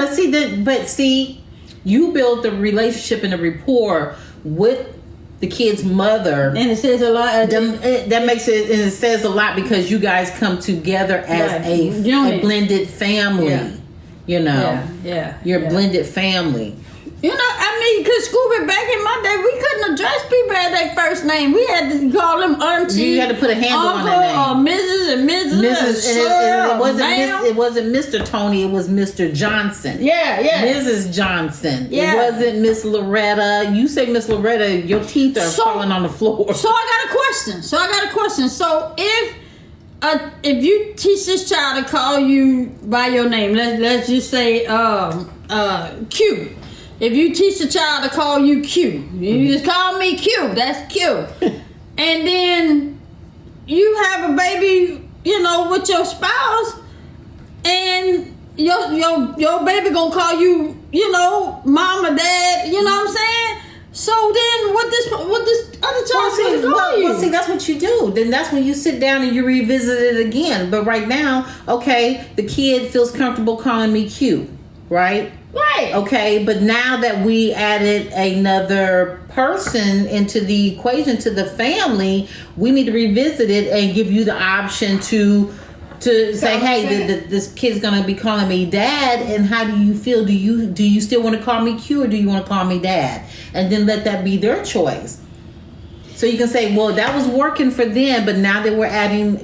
But see, you build the relationship and the rapport with the kid's mother, and it says a lot. That makes it, and it says a lot because you guys come together as a blended family. Yeah. You're a blended family. Because Scooby, back in my day, we couldn't address people at their first name. We had to call them auntie. You had to put a handle on their name. Or Mrs. and Mrs. It wasn't Mr. Tony. It was Mr. Johnson. Yeah. Mrs. Johnson. Yeah. It wasn't Miss Loretta. You say Miss Loretta, your teeth are falling on the floor. So I got a question. So if you teach this child to call you by your name, let's just say Q. If you teach a child to call you Q, you just call me Q. That's Q. And then you have a baby, you know, with your spouse, and your baby gonna call you, you know, mom or dad. You know what I'm saying? So then, what this other child gonna call you? Well, see, that's what you do. Then that's when you sit down and you revisit it again. But right now, okay, the kid feels comfortable calling me cute, right? Right. Okay, but now that we added another person into the equation to the family, we need to revisit it and give you the option to say, hey, this kid's gonna be calling me dad, and how do you feel? Do you still want to call me cute, or do you want to call me dad? And then let that be their choice. So you can say, well, that was working for them, but now that we're having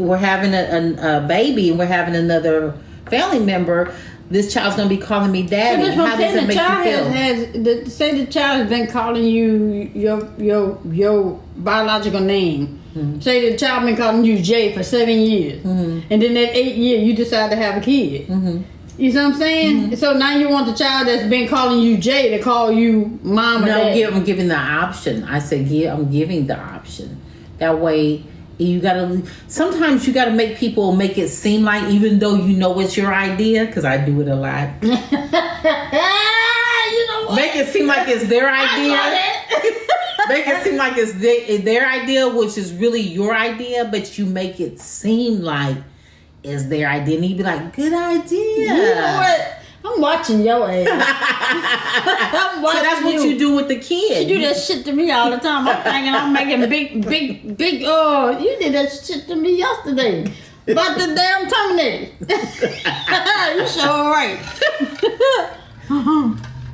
a baby and we're having another family member, this child's gonna be calling me daddy. How does it make you feel? Say the child has been calling you your biological name. Mm-hmm. Say the child been calling you Jay for 7 years, mm-hmm. and then that 8th year you decide to have a kid. Mm-hmm. You see what I'm saying? Mm-hmm. So now you want the child that's been calling you Jay to call you mom or dad. No, I'm giving the option. I said, yeah, I'm giving the option. That way, sometimes you gotta make people make it seem like, even though you know it's your idea, because I do it a lot. You know what? Make it seem like it's their idea. Make it seem like it's their idea, which is really your idea, but you make it seem like it's their idea, and you be like, good idea. You know what? I'm watching your ass. I'm watching. So that's what you do with the kid. You do that shit to me all the time. I'm thinking I'm making big. Oh, you did that shit to me yesterday about the damn terminator. You sure right.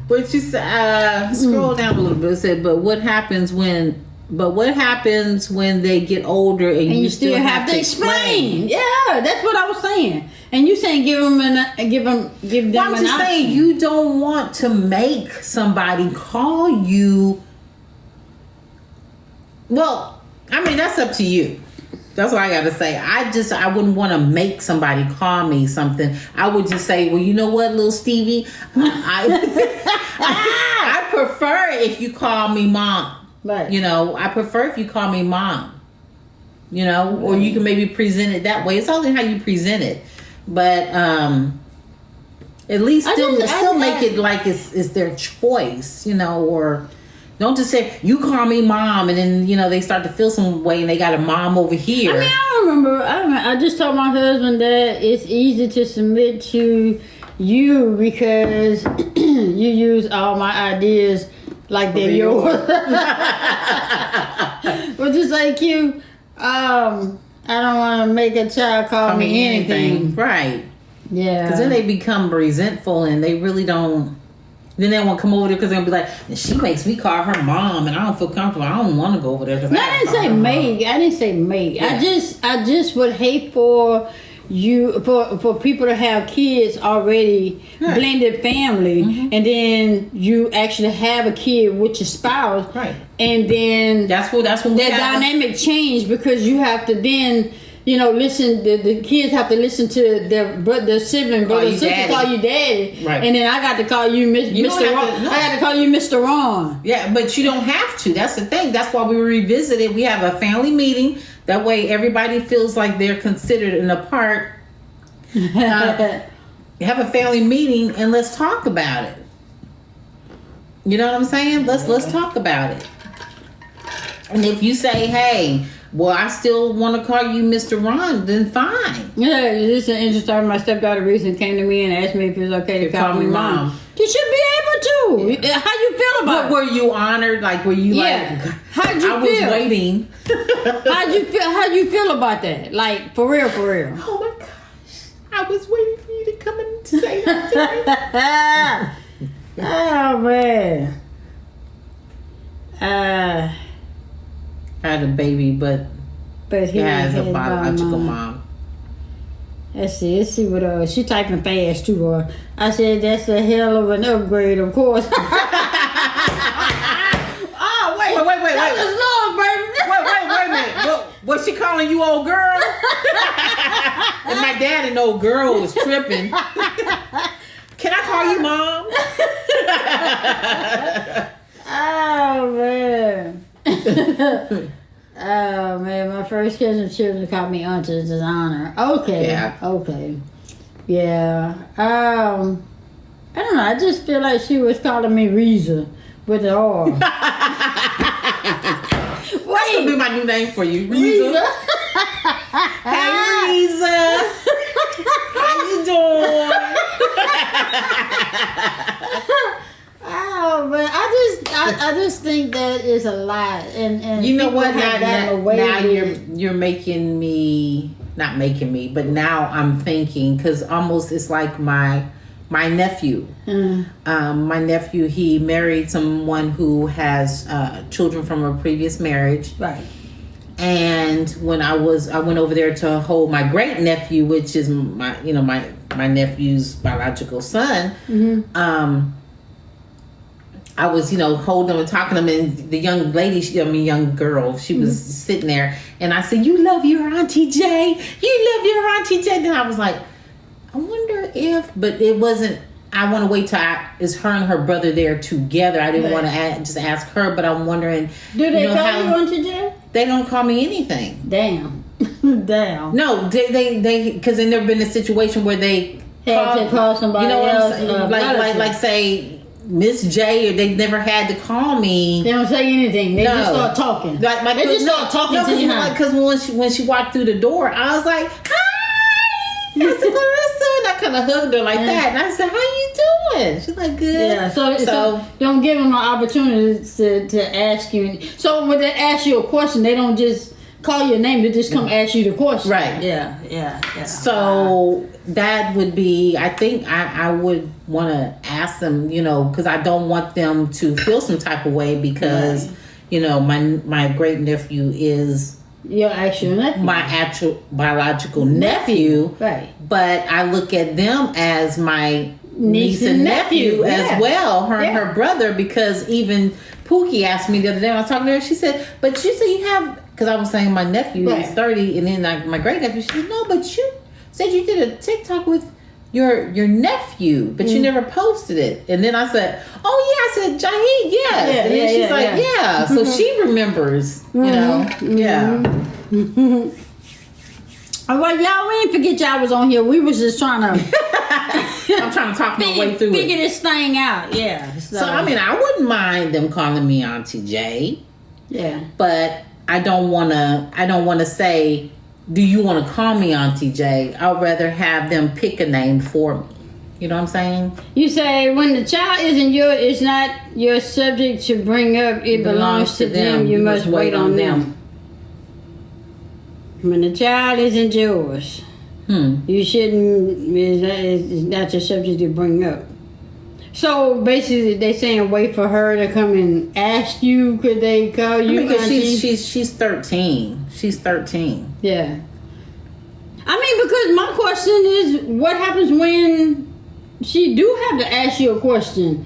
But you said, scroll down a little bit. It said, but what happens when they get older and you still have to explain? Yeah, that's what I was saying. And you saying give them an option. I'm just saying you don't want to make somebody call you. Well, I mean, that's up to you. That's what I got to say. I wouldn't want to make somebody call me something. I would just say, well, you know what, little Stevie, I prefer if you call me mom. Right. You know, I prefer if you call me mom. You know, or you can maybe present it that way. It's only how you present it, but at least still make it like it's their choice. You know, or. Don't just say, you call me mom, and then, you know, they start to feel some way and they got a mom over here. I mean, I just told my husband that it's easy to submit to you because you use all my ideas like they're yours. But just like you, I don't want to make a child call me anything. Right. Yeah. Because then they become resentful and they really don't. Then they won't come over there because they'll be like, she makes me call her mom, and I don't feel comfortable. I don't want to go over there. I didn't say make. Yeah. I just would hate for you for people to have kids already, right. Blended family, mm-hmm. And then you actually have a kid with your spouse, right? And then that's when that dynamic change because you have to then. You know, listen. The kids have to listen to their sibling brother and sister call you daddy, right? And then I got to call you Mr. Ron. I got to call you Mr. Ron. Yeah, but you don't have to. That's the thing. That's why we revisit it. We have a family meeting. That way, everybody feels like they're considered and a part. Have a family meeting and let's talk about it. You know what I'm saying? Let's talk about it. And if you say, hey. Well, I still want to call you Mr. Ron, then fine. Yeah, this is an interesting story. My stepdaughter recently came to me and asked me if it was okay to call me mom. You should be able to. Yeah. How you feel about it? Were you honored? Like, were you like, how'd you I was waiting. How'd you feel about that? Like, for real? Oh my gosh. I was waiting for you to come and say that to me. Oh, man. I had a baby, but he has a biological mom. Let's see what she typing fast too. I said that's a hell of an upgrade, of course. Oh wait, that was long, baby. Wait a minute. Was she calling you old girl? And my dad and old girl was tripping. Can I call you mom? Oh man. Oh man, my first cousin children called me auntie as an honor. Okay. Yeah. Okay. Yeah. I don't know. I just feel like she was calling me Reza with the R. That's gonna be my new name for you, Reza. Hey, Reza. How you doing? Oh, but I just think that is a lot, and you know what? have Now with you're making me, not making me, but now I'm thinking, because almost it's like my nephew. My nephew, he married someone who has children from a previous marriage. Right. And when I went over there to hold my great nephew, which is my nephew's biological son. Mm-hmm. I was, holding him and talking to him, and the young lady, young girl, she was sitting there, and I said, "You love your Auntie Jay. You love your Auntie Jay." Then I was like, I wonder if, but it wasn't. I want to wait till is her and her brother there together. I didn't want to just ask her, but I'm wondering. Do they call you Auntie Jay? They don't call me anything. Damn. Damn. No, they because they've never been in a situation where they had to call somebody else. Like say Miss J, or they never had to call me. They don't say anything. They just start talking. They just start talking to you. Because when she walked through the door, I was like, "Hi, Miss Clarissa," and I kind of hugged her like that, and I said, "How you doing?" She's like, "Good." Yeah. So don't give them an opportunity to ask you. So when they ask you a question, they don't just call your name. They just come ask you the question. Right. Yeah. So that would be, I think I would want to ask them, because I don't want them to feel some type of way because, my great nephew is your actual nephew. My actual biological nephew. Right. But I look at them as my niece and nephew as well, her and her brother, because even Pookie asked me the other day when I was talking to her, she said, "But you say you have," because I was saying my nephew is 30, and then my great nephew, she said, "No, but you said you did a TikTok with your nephew, but you never posted it." And then I said, "Oh yeah," I said, "Jahid, yes." And then she's like, "Yeah." So she remembers, yeah. All right, y'all, we didn't forget y'all was on here. We was just trying to I'm trying to talk my way through figure this thing out. Yeah. So I mean, I wouldn't mind them calling me Auntie J. Yeah. But I don't wanna say, "Do you want to call me Auntie J?" I'd rather have them pick a name for me. You know what I'm saying? You say when the child is not your subject to bring up, it belongs to them. You must wait on them. When the child isn't yours, you shouldn't. It's not your subject to bring up. So basically, they saying wait for her to come and ask you. Could they call you? Because she's 13. She's 13. Yeah. I mean, because my question is, what happens when she do have to ask you a question?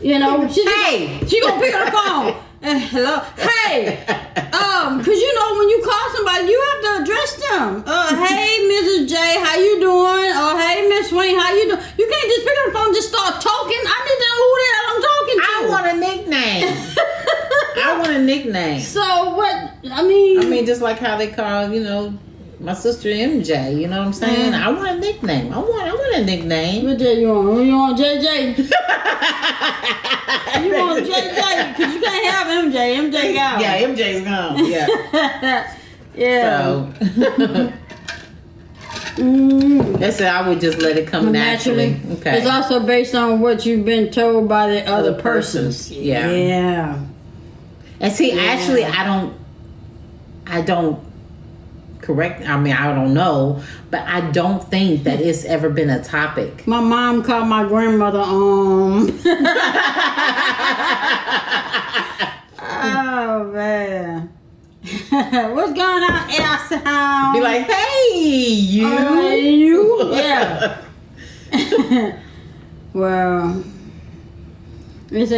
She gonna pick up the phone. Hello, hey, cause when you call somebody, you have to address them. Hey, Mrs. J, how you doing? Or hey, Miss Swain, how you doing? You can't just pick up the phone and just start talking. I need to know who the hell I'm talking to. I want a nickname. So what? I mean, just like how they call, my sister MJ. You know what I'm saying? I want a nickname. I want a nickname. What J you want? You want JJ? You want JJ? Because you can't have MJ. MJ gone. Yeah, MJ's gone. Yeah. Yeah. So. That's it. I would just let it come naturally. Okay. It's also based on what you've been told by the other persons. Yeah. Yeah. And see, actually, I don't correct. I mean, I don't know, but I don't think that it's ever been a topic. My mom called my grandmother Oh man. What's going on, Elsa? Be like, "Hey, you." You? Yeah. Well, Miss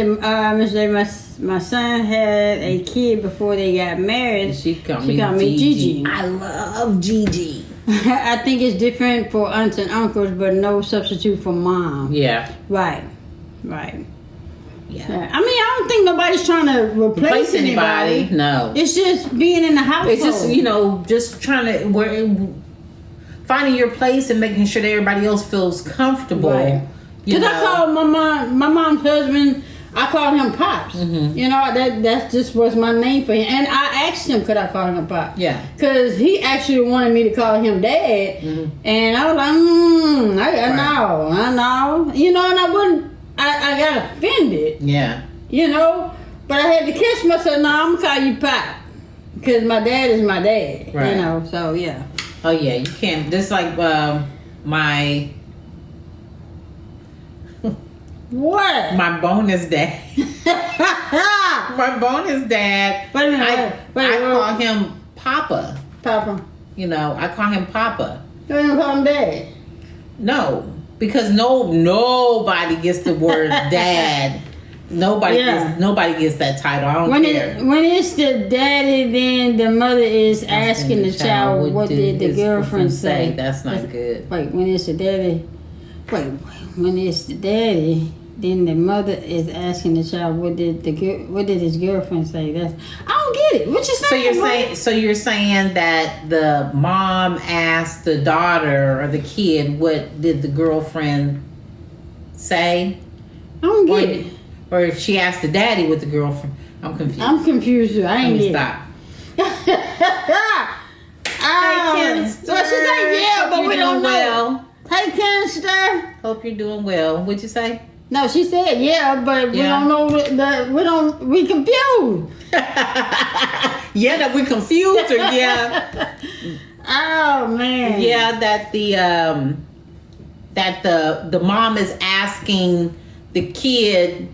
my son had a kid before they got married. She called me Gigi. I love Gigi. I think it's different for aunts and uncles, but no substitute for mom. Yeah. Right. Yeah. I mean, I don't think nobody's trying to replace anybody. No. It's just being in the household. It's just, just trying to finding your place and making sure that everybody else feels comfortable. Right. Because I called my mom's husband, I called him Pops. Mm-hmm. That just was my name for him. And I asked him, could I call him Pops? Yeah. Because he actually wanted me to call him Dad. Mm-hmm. And I was like, I know. And I wouldn't, I got offended. Yeah. But I had to catch myself. No, I'm going to call you Pop. Because my dad is my dad. Right. So yeah. Oh, yeah, you can't. Just like my... What? My bonus dad. My bonus dad. Wait a minute. I call him Papa. Papa. I call him Papa. You don't call him Dad? No, because nobody gets the word dad. Nobody gets that title. I don't care. When it's the daddy, then the mother is asking the child, what did the girlfriend say? That's not good. Wait, when it's the daddy, when it's the daddy, then the mother is asking the child, what did his girlfriend say? I don't get it. What you saying? So you're saying that the mom asked the daughter or the kid, what did the girlfriend say? I don't get it. Or if she asked the daddy what the girlfriend... I'm confused. I'm confused too. I ain't get stop. So she said, yeah, but we don't know. Well. Hey, Kenster. Hope you're doing well. What'd you say? No, she said, yeah, but we don't know. We confused. Yeah, that we confused her, yeah. Oh, man. Yeah, that the mom is asking the kid...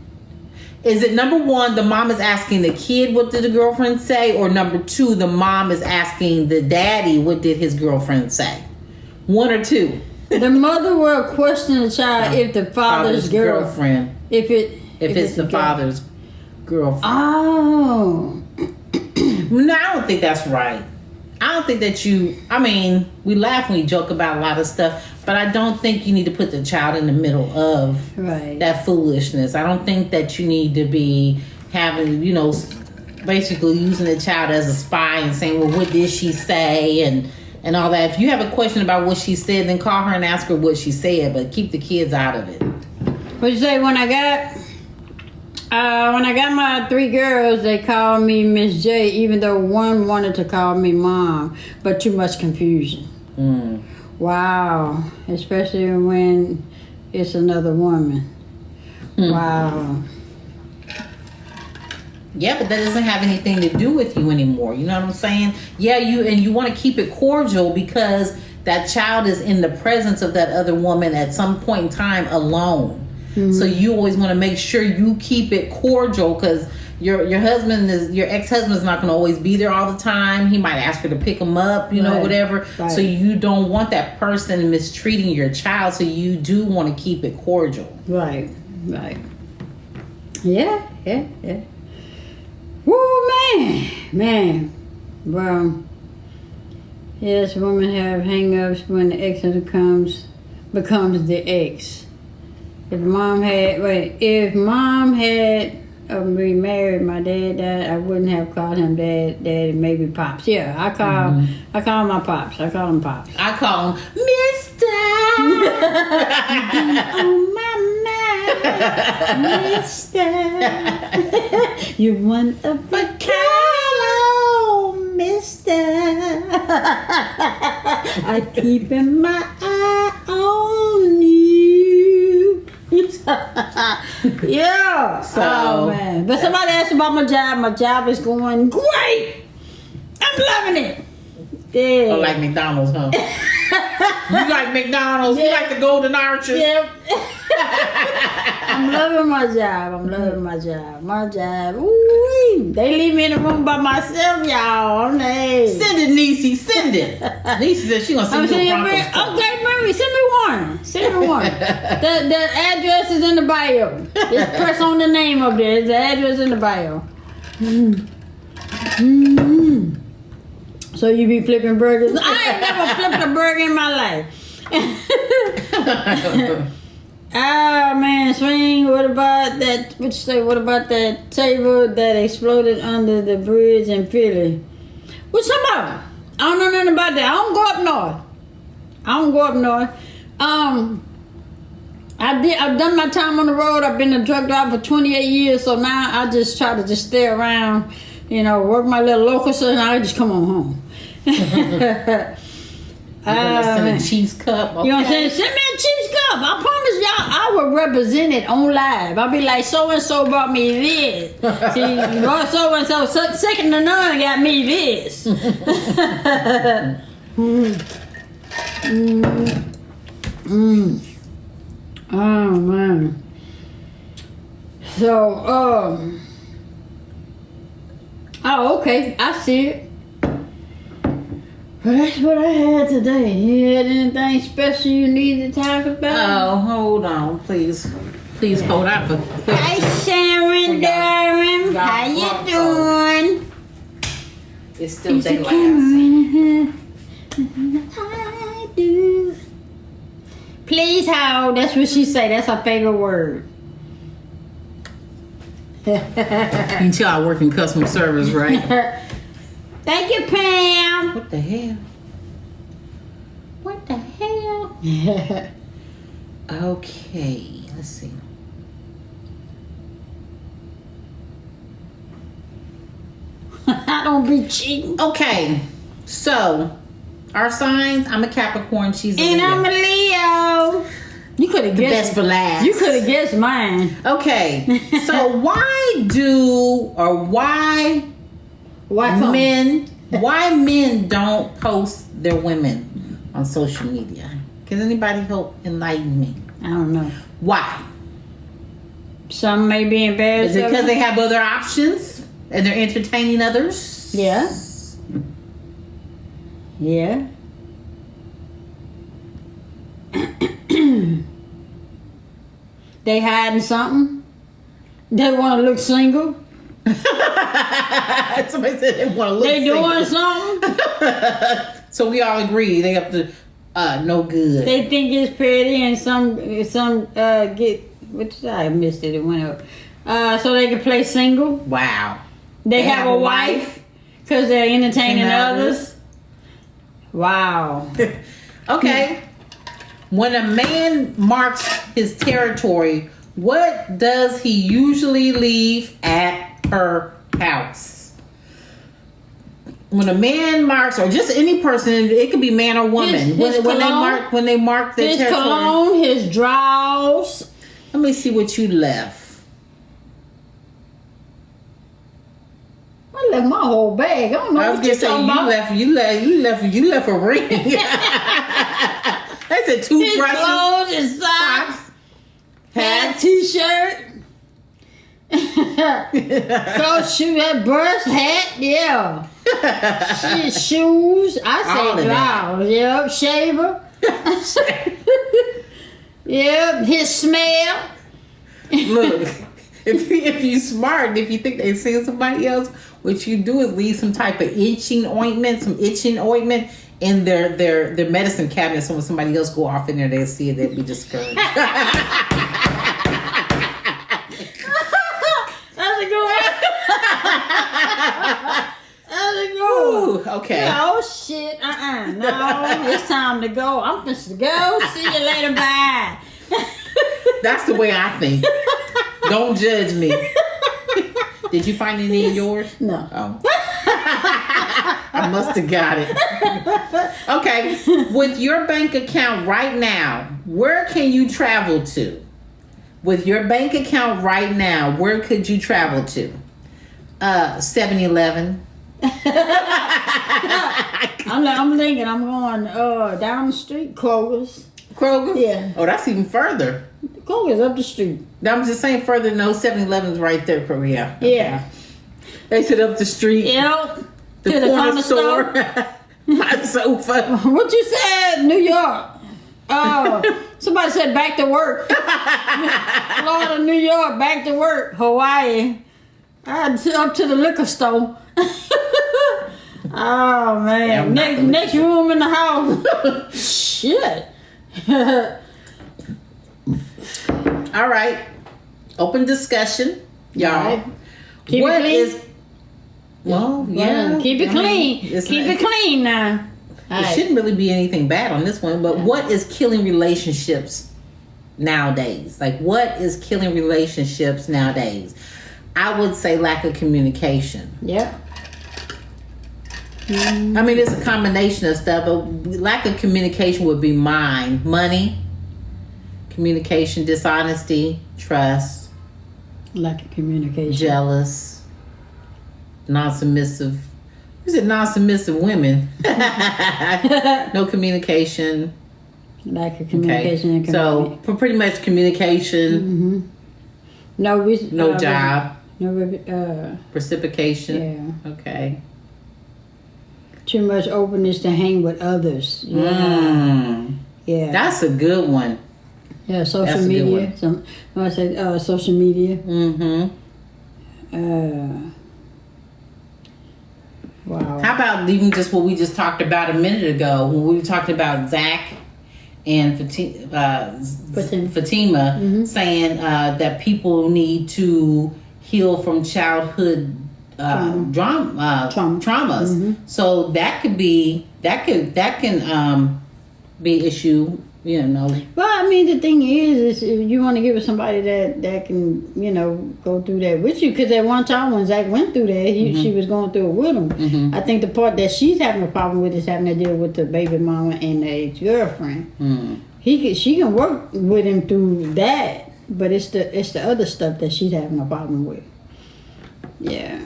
Is it number one, the mom is asking the kid what did the girlfriend say, or number two, the mom is asking the daddy what did his girlfriend say? One or two? The mother will question the child if the father's girlfriend. If it's the father's girlfriend. Oh. No, I don't think that's right. I don't think that we laugh when we joke about a lot of stuff, but I don't think you need to put the child in the middle of that foolishness. I don't think that you need to be having, basically using the child as a spy and saying, well, what did she say? And all that. If you have a question about what she said, then call her and ask her what she said, but keep the kids out of it. What'd you say? When I got my 3 girls, they called me Miss J, even though one wanted to call me Mom, but too much confusion. Mm. Wow. Especially when it's another woman. Mm. Wow. Yeah, but that doesn't have anything to do with you anymore. You know what I'm saying? Yeah, you want to keep it cordial because that child is in the presence of that other woman at some point in time alone. Mm-hmm. So you always want to make sure you keep it cordial because your ex-husband is not going to always be there all the time. He might ask her to pick him up, whatever. Right. So you don't want that person mistreating your child. So you do want to keep it cordial. Right. Yeah. Woo, man. Well, yes, women have hang-ups when the ex becomes the ex. If mom had remarried my dad, I wouldn't have called him daddy, maybe Pops. Yeah, I call my Pops. I call him Pops. I call him Mister. Oh, my Mister. You're one of a kind, Mister. I keep my eye on you. Yeah. Oh man. But somebody asked about my job. My job is going great. I'm loving it. Yeah. Oh, like McDonald's, huh? You like McDonald's? Yeah. You like the Golden Arches? Yep. I'm loving my job. My job. Ooh, they leave me in the room by myself, y'all. Send it, Niecy. Send it. Niecy said she gonna send you a Broncos card. Okay, Mary, send me one. The address is in the bio. Just press on the name up there. The address in the bio. Mm-hmm. So you be flipping burgers? I ain't never flipped a burger in my life. Ah man, swing. What about that? What you say? What about that table that exploded under the bridge in Philly? What's about it? I don't know nothing about that. I don't go up north. I've done my time on the road. I've been a truck driver for 28 years, so now I just try to just stay around, work my little local, so now I just come on home. You're gonna send a Chiefs cup. Okay. You know what I'm saying? Send me a Chiefs cup. I promise y'all, I will represent it on live. I'll be like, so and so brought me this. See, so and so, second to none, got me this. Oh man. So, oh okay, I see it. Well, that's what I had today. You had anything special you need to talk about? Oh, hold on, please. Please hold up. Hi, Sharon, darling. How you doing? It's still daylight. I do. Please hold. That's what she say. That's her favorite word. You can tell I work in customer service, right? Thank you, Pam. What the hell? What the hell? Okay, let's see. I don't be cheating. Okay, so our signs. I'm a Capricorn. She's a And Leo. I'm a Leo. You could have The guessed. best for last. You could have guessed mine. Okay, so why Why come? why men don't post their women on social media? Can anybody help enlighten me? I don't know. Why? Some may be embarrassed. Is it of because they have other options and they're entertaining others? Yeah. Yeah. They hiding something. They want to look single. Somebody said they want to look They doing single. something. So we all agree they have to no good. They think it's pretty, and some get. Which I missed it. It went up. So they can play single. Wow. They have a wife because they're entertaining others. Wow. Okay. When a man marks his territory, what does he usually leave at her house? When a man marks, or just any person, it could be man or woman. His when cologne, they mark their his territory. cologne, his drawers. Let me see what you left. I left my whole bag. I don't know I was what gonna you're say talking about. you left a ring. That's a His toothbrush. clothes, his socks, hat, t-shirt, clothes, shoe, hat, brush, hat, yeah. Shoes. I All of say drawers. Yep, shaver. Yep, his smell. Look, if you smart, and if you think they see somebody else, what you do is leave some type of itching ointment in their medicine cabinet. So when somebody else go off in there, they'll see it, they'll be discouraged. That's a good one. That's a good one. Ooh, okay. Oh shit! No, it's time to go. I'm supposed to go. See you later. Bye. That's the way I think. Don't judge me. Did you find any in yours? No. Oh. I must have got it. Okay. With your bank account right now, where can you travel to? With your bank account right now, where could you travel to? 7-Eleven. I'm thinking I'm going down the street, Kroger's. Kroger? Yeah. Oh, that's even further. Kroger's up the street. I'm just saying further. No, 7-Eleven's right there, Korea. Yeah. They sit up the street. Yep. The To the corner store. My sofa. What you said? New York. Oh, somebody said back to work. Florida, New York, back to work. Hawaii. Up to the liquor store. Oh man. Yeah, Next room in the house. Shit. All right. Open discussion, y'all. All right. Keep What it clean. is? Well, yeah. Keep it clean. Keep it clean now. There shouldn't really be anything bad on this one, but what is killing relationships nowadays? Like, what is killing relationships nowadays? I would say lack of communication. Yep. I mean, it's a combination of stuff, but lack of communication would be mine. Money, communication, dishonesty, trust, Lack of communication. jealous, non-submissive. Who said non-submissive women? No communication. Lack of communication. Okay. So, for pretty much communication, no job, No reciprocation. yeah. Okay. Too much openness to hang with others. Yeah. Yeah. That's a good one. Yeah, social That's a good media. I said social media. Wow. How about even just what we just talked about a minute ago when we were talking about Zach and Fatima saying that people need to heal from childhood traumas. So that can be be an issue. Well, I mean, the thing is if you want to get with somebody that can, go through that with you. Because at one time when Zach went through that, she was going through it with him. I think the part that she's having a problem with is having to deal with the baby mama and the ex-girlfriend. She can work with him through that, but it's the other stuff that she's having a problem with. Yeah.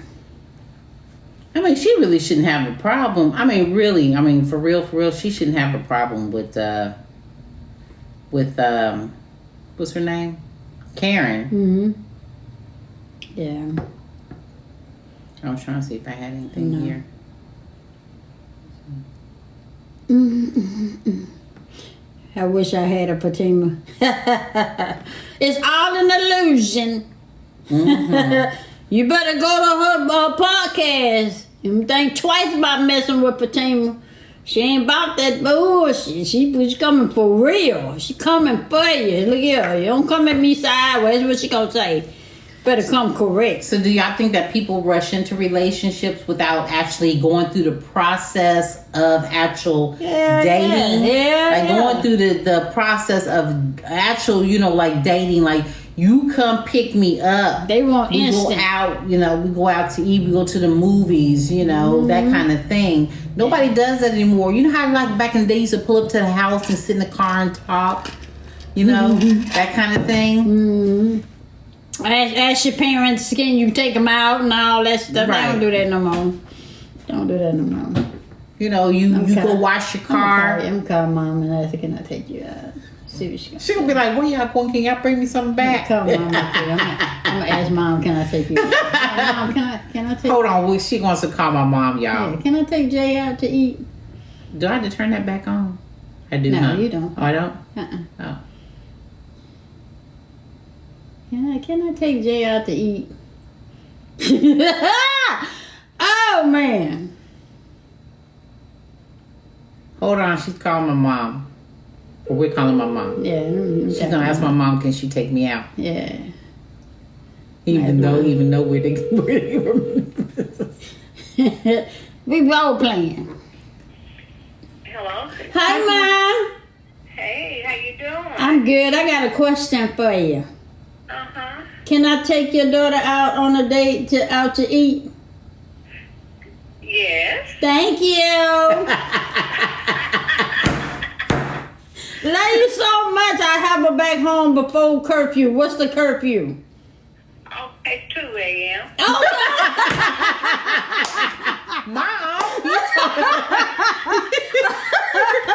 I mean, she really shouldn't have a problem. I mean, really. I mean, for real, she shouldn't have a problem with what's her name? Karen. Yeah. I was trying to see if I had anything here. I wish I had a Fatima. It's all an illusion. You better go to her podcast and think twice about messing with Fatima. She ain't about that bullshit. She was coming for real. She coming for you. Look here. You don't come at me sideways. What she gonna say? Better come correct. So do y'all think that people rush into relationships without actually going through the process of actual dating? Going through the process of actual, like dating, like you come pick me up. They want instant. We go out, we go out to eat, we go to the movies, that kind of thing. Nobody does that anymore. You know how like back in the day you used to pull up to the house and sit in the car and talk? That kind of thing. Ask your parents, can you take them out and all that stuff. Right. They don't do that no more. You go wash your car. I'm calling Mom and ask her, can I take you out? See what she's gonna be like, where y'all going? Can y'all bring me something back? Call Mom. I'm gonna ask Mom, can I take you out? Mom, can I take Hold on, she wants to call my mom, y'all. Yeah, can I take Jay out to eat? Do I have to turn that back on? I do not. No, you don't. Oh, I don't? Oh. Can I take Jay out to eat? Oh, man. Hold on, she's calling my mom. Or we're calling my mom. Yeah. She's going to ask my mom, can she take me out? Yeah. Even though where they We role playing. Hello? Hi, Mom. Hey, how you doing? I'm good. I got a question for you. Uh-huh. Can I take your daughter out on a date out to eat? Yes. Thank you. Love you so much. I have her back home before curfew. What's the curfew? Okay, 2 a.m. Oh,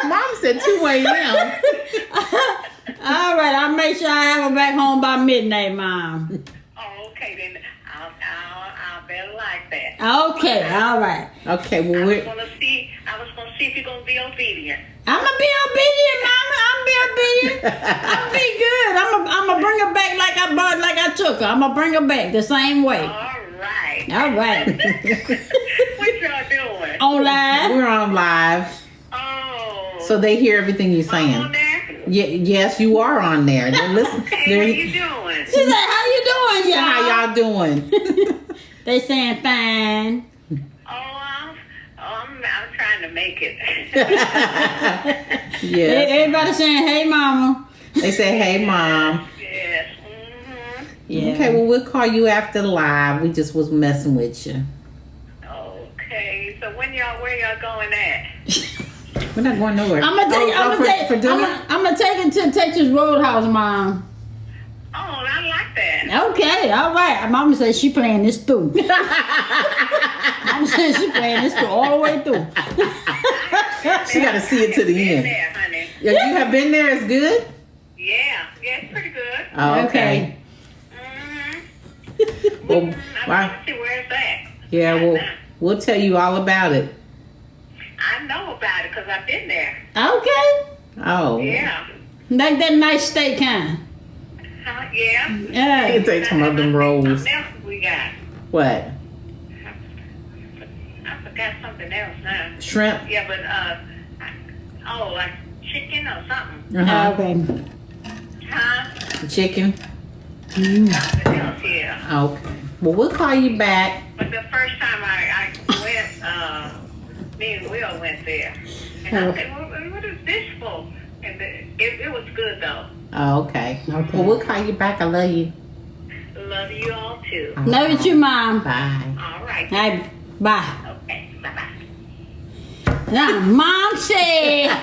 Mom said 2 a.m. All right, I'll make sure I have her back home by midnight, Mom. Oh, okay, then I'll better like that. Okay, all right. Okay, well, I was gonna see if you're gonna be obedient. I'm gonna be obedient, Mama. I'm be obedient. I'll be good. I'm gonna bring her back like I took her. I'm gonna bring her back the same way. All right. All right. What y'all doing? On live. We're on live. Oh. So they hear everything you're saying. On there? Yes, you are on there. Now listen, Hey, what you doing? She said, "How you doing, y'all?" how y'all doing? They saying fine. I'm trying to make it. Yes. Everybody saying, "Hey, mama." They say, "Hey, mom." Yes. Mm-hmm. Yeah. Okay, well, we'll call you after live. We just was messing with you. Okay. So where y'all going at? We're not going nowhere. I'm gonna take. for dinner. I'm gonna take it to Texas Roadhouse, Mom. Oh, I like that. Okay, all right. Mama says she playing this through. Mama says she playing this through all the way through. She got to see it to the Been end. there, honey. Yeah, you have been there. It's good. Yeah, it's pretty good. Oh, okay. Mm-hmm. Well, I'm wow. gonna see where it's at. Yeah, well, we'll tell you all about it. I know about it because I've been there. Okay. Oh. Yeah. Like that nice steak, huh? Yeah. Yeah. They talking about them rolls. Something else we got. What? I forgot something else now. Shrimp? Yeah, but like chicken or something. Uh-huh. Okay. Huh? Chicken? Something else, yeah. Okay. Well, we'll call you back. But the first time I went, me and Will went there. And Oh. I said, what is this for? And it was good, though. Oh, okay. Okay. Well, we'll call you back. I love you. Love you all, too. Love you too, Mom. Bye. All right. All right. Bye. Okay, bye-bye. Now, Mom said.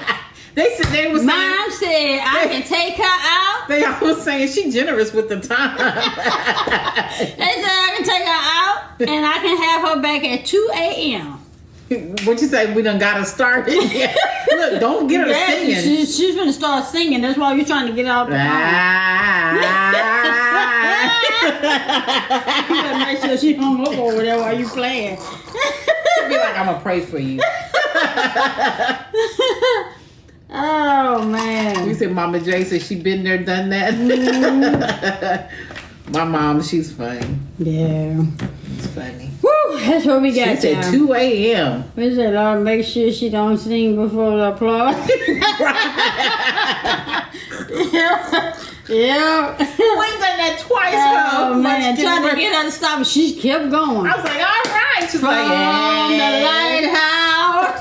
They said they was saying. Mom said I can take her out. They always saying she generous with the time. They said I can take her out and I can have her back at 2 a.m. What you say? We done got her started. Yeah. Look, don't get her singing. She's gonna start singing. That's why you're trying to get out the phone. You better make sure she don't look over there while you playing. She'll be like, I'm gonna pray for you. Oh man. You said Mama J said she been there, done that. My mom, she's funny. Yeah. It's funny. Woo, that's what we got. She said now. 2 a.m. We said, Lord, make sure she don't sing before the applause. Yeah. We've done that twice. Oh huh? man, Let's trying to ready. get her to stop. She kept going. I was like, all right. She's From like, the lighthouse.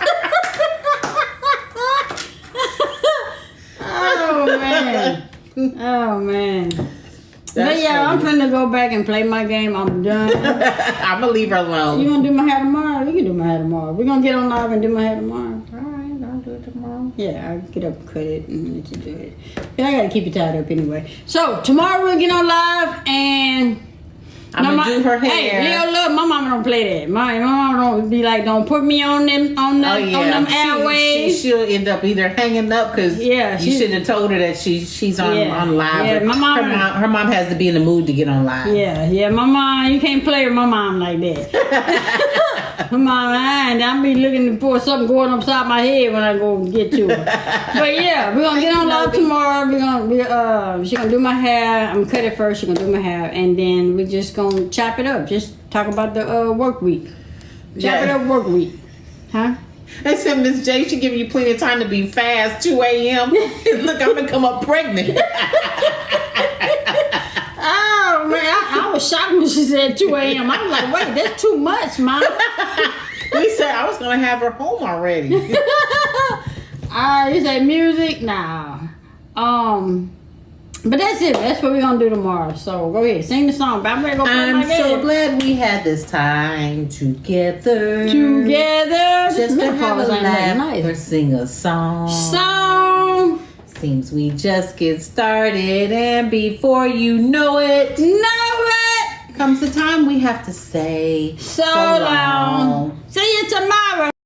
Oh man. Oh man. But yeah, I'm finna go back and play my game. I'm done. I'm gonna leave her alone. You gonna do my hair tomorrow? We can do my hair tomorrow. We're gonna get on live and do my hair tomorrow. All right, I'll do it tomorrow. Yeah, I'll get up and cut it and let you do it. But I gotta keep it tied up anyway. So tomorrow we'll get on live and I'm gonna do her hair. Hey, Leo, look, my mama don't play that. My mama don't be like, don't put me on them on them airwaves. She'll end up either hanging up because Yeah, you should have told her that she's on live. Yeah, my mom- her mom has to be in the mood to get on live. Yeah, my mom, you can't play with my mom like that. My mom, I'll be looking for something going upside my head when I go get to her. But yeah, we're gonna get on live tomorrow. She's gonna do my hair. I'm gonna cut it first. She's gonna do my hair, and then we just gonna chop it up. Just talk about the work week. Chop it up work week. Huh? They said Miss J should give you plenty of time to be fast. 2 a.m. Look, I'm gonna come up pregnant. Oh man, I was shocked when she said 2 a.m. I was like, wait, that's too much, Mom. We said I was gonna have her home already. You say music? Nah. But that's it. That's what we're gonna do tomorrow. So go ahead, sing the song. I'm ready to go play my I'm so game. glad we had this time together. Together. Just to have a laugh nice. or sing a song. Song. Seems we just get started, and before you know it, comes the time we have to say So long. See you tomorrow.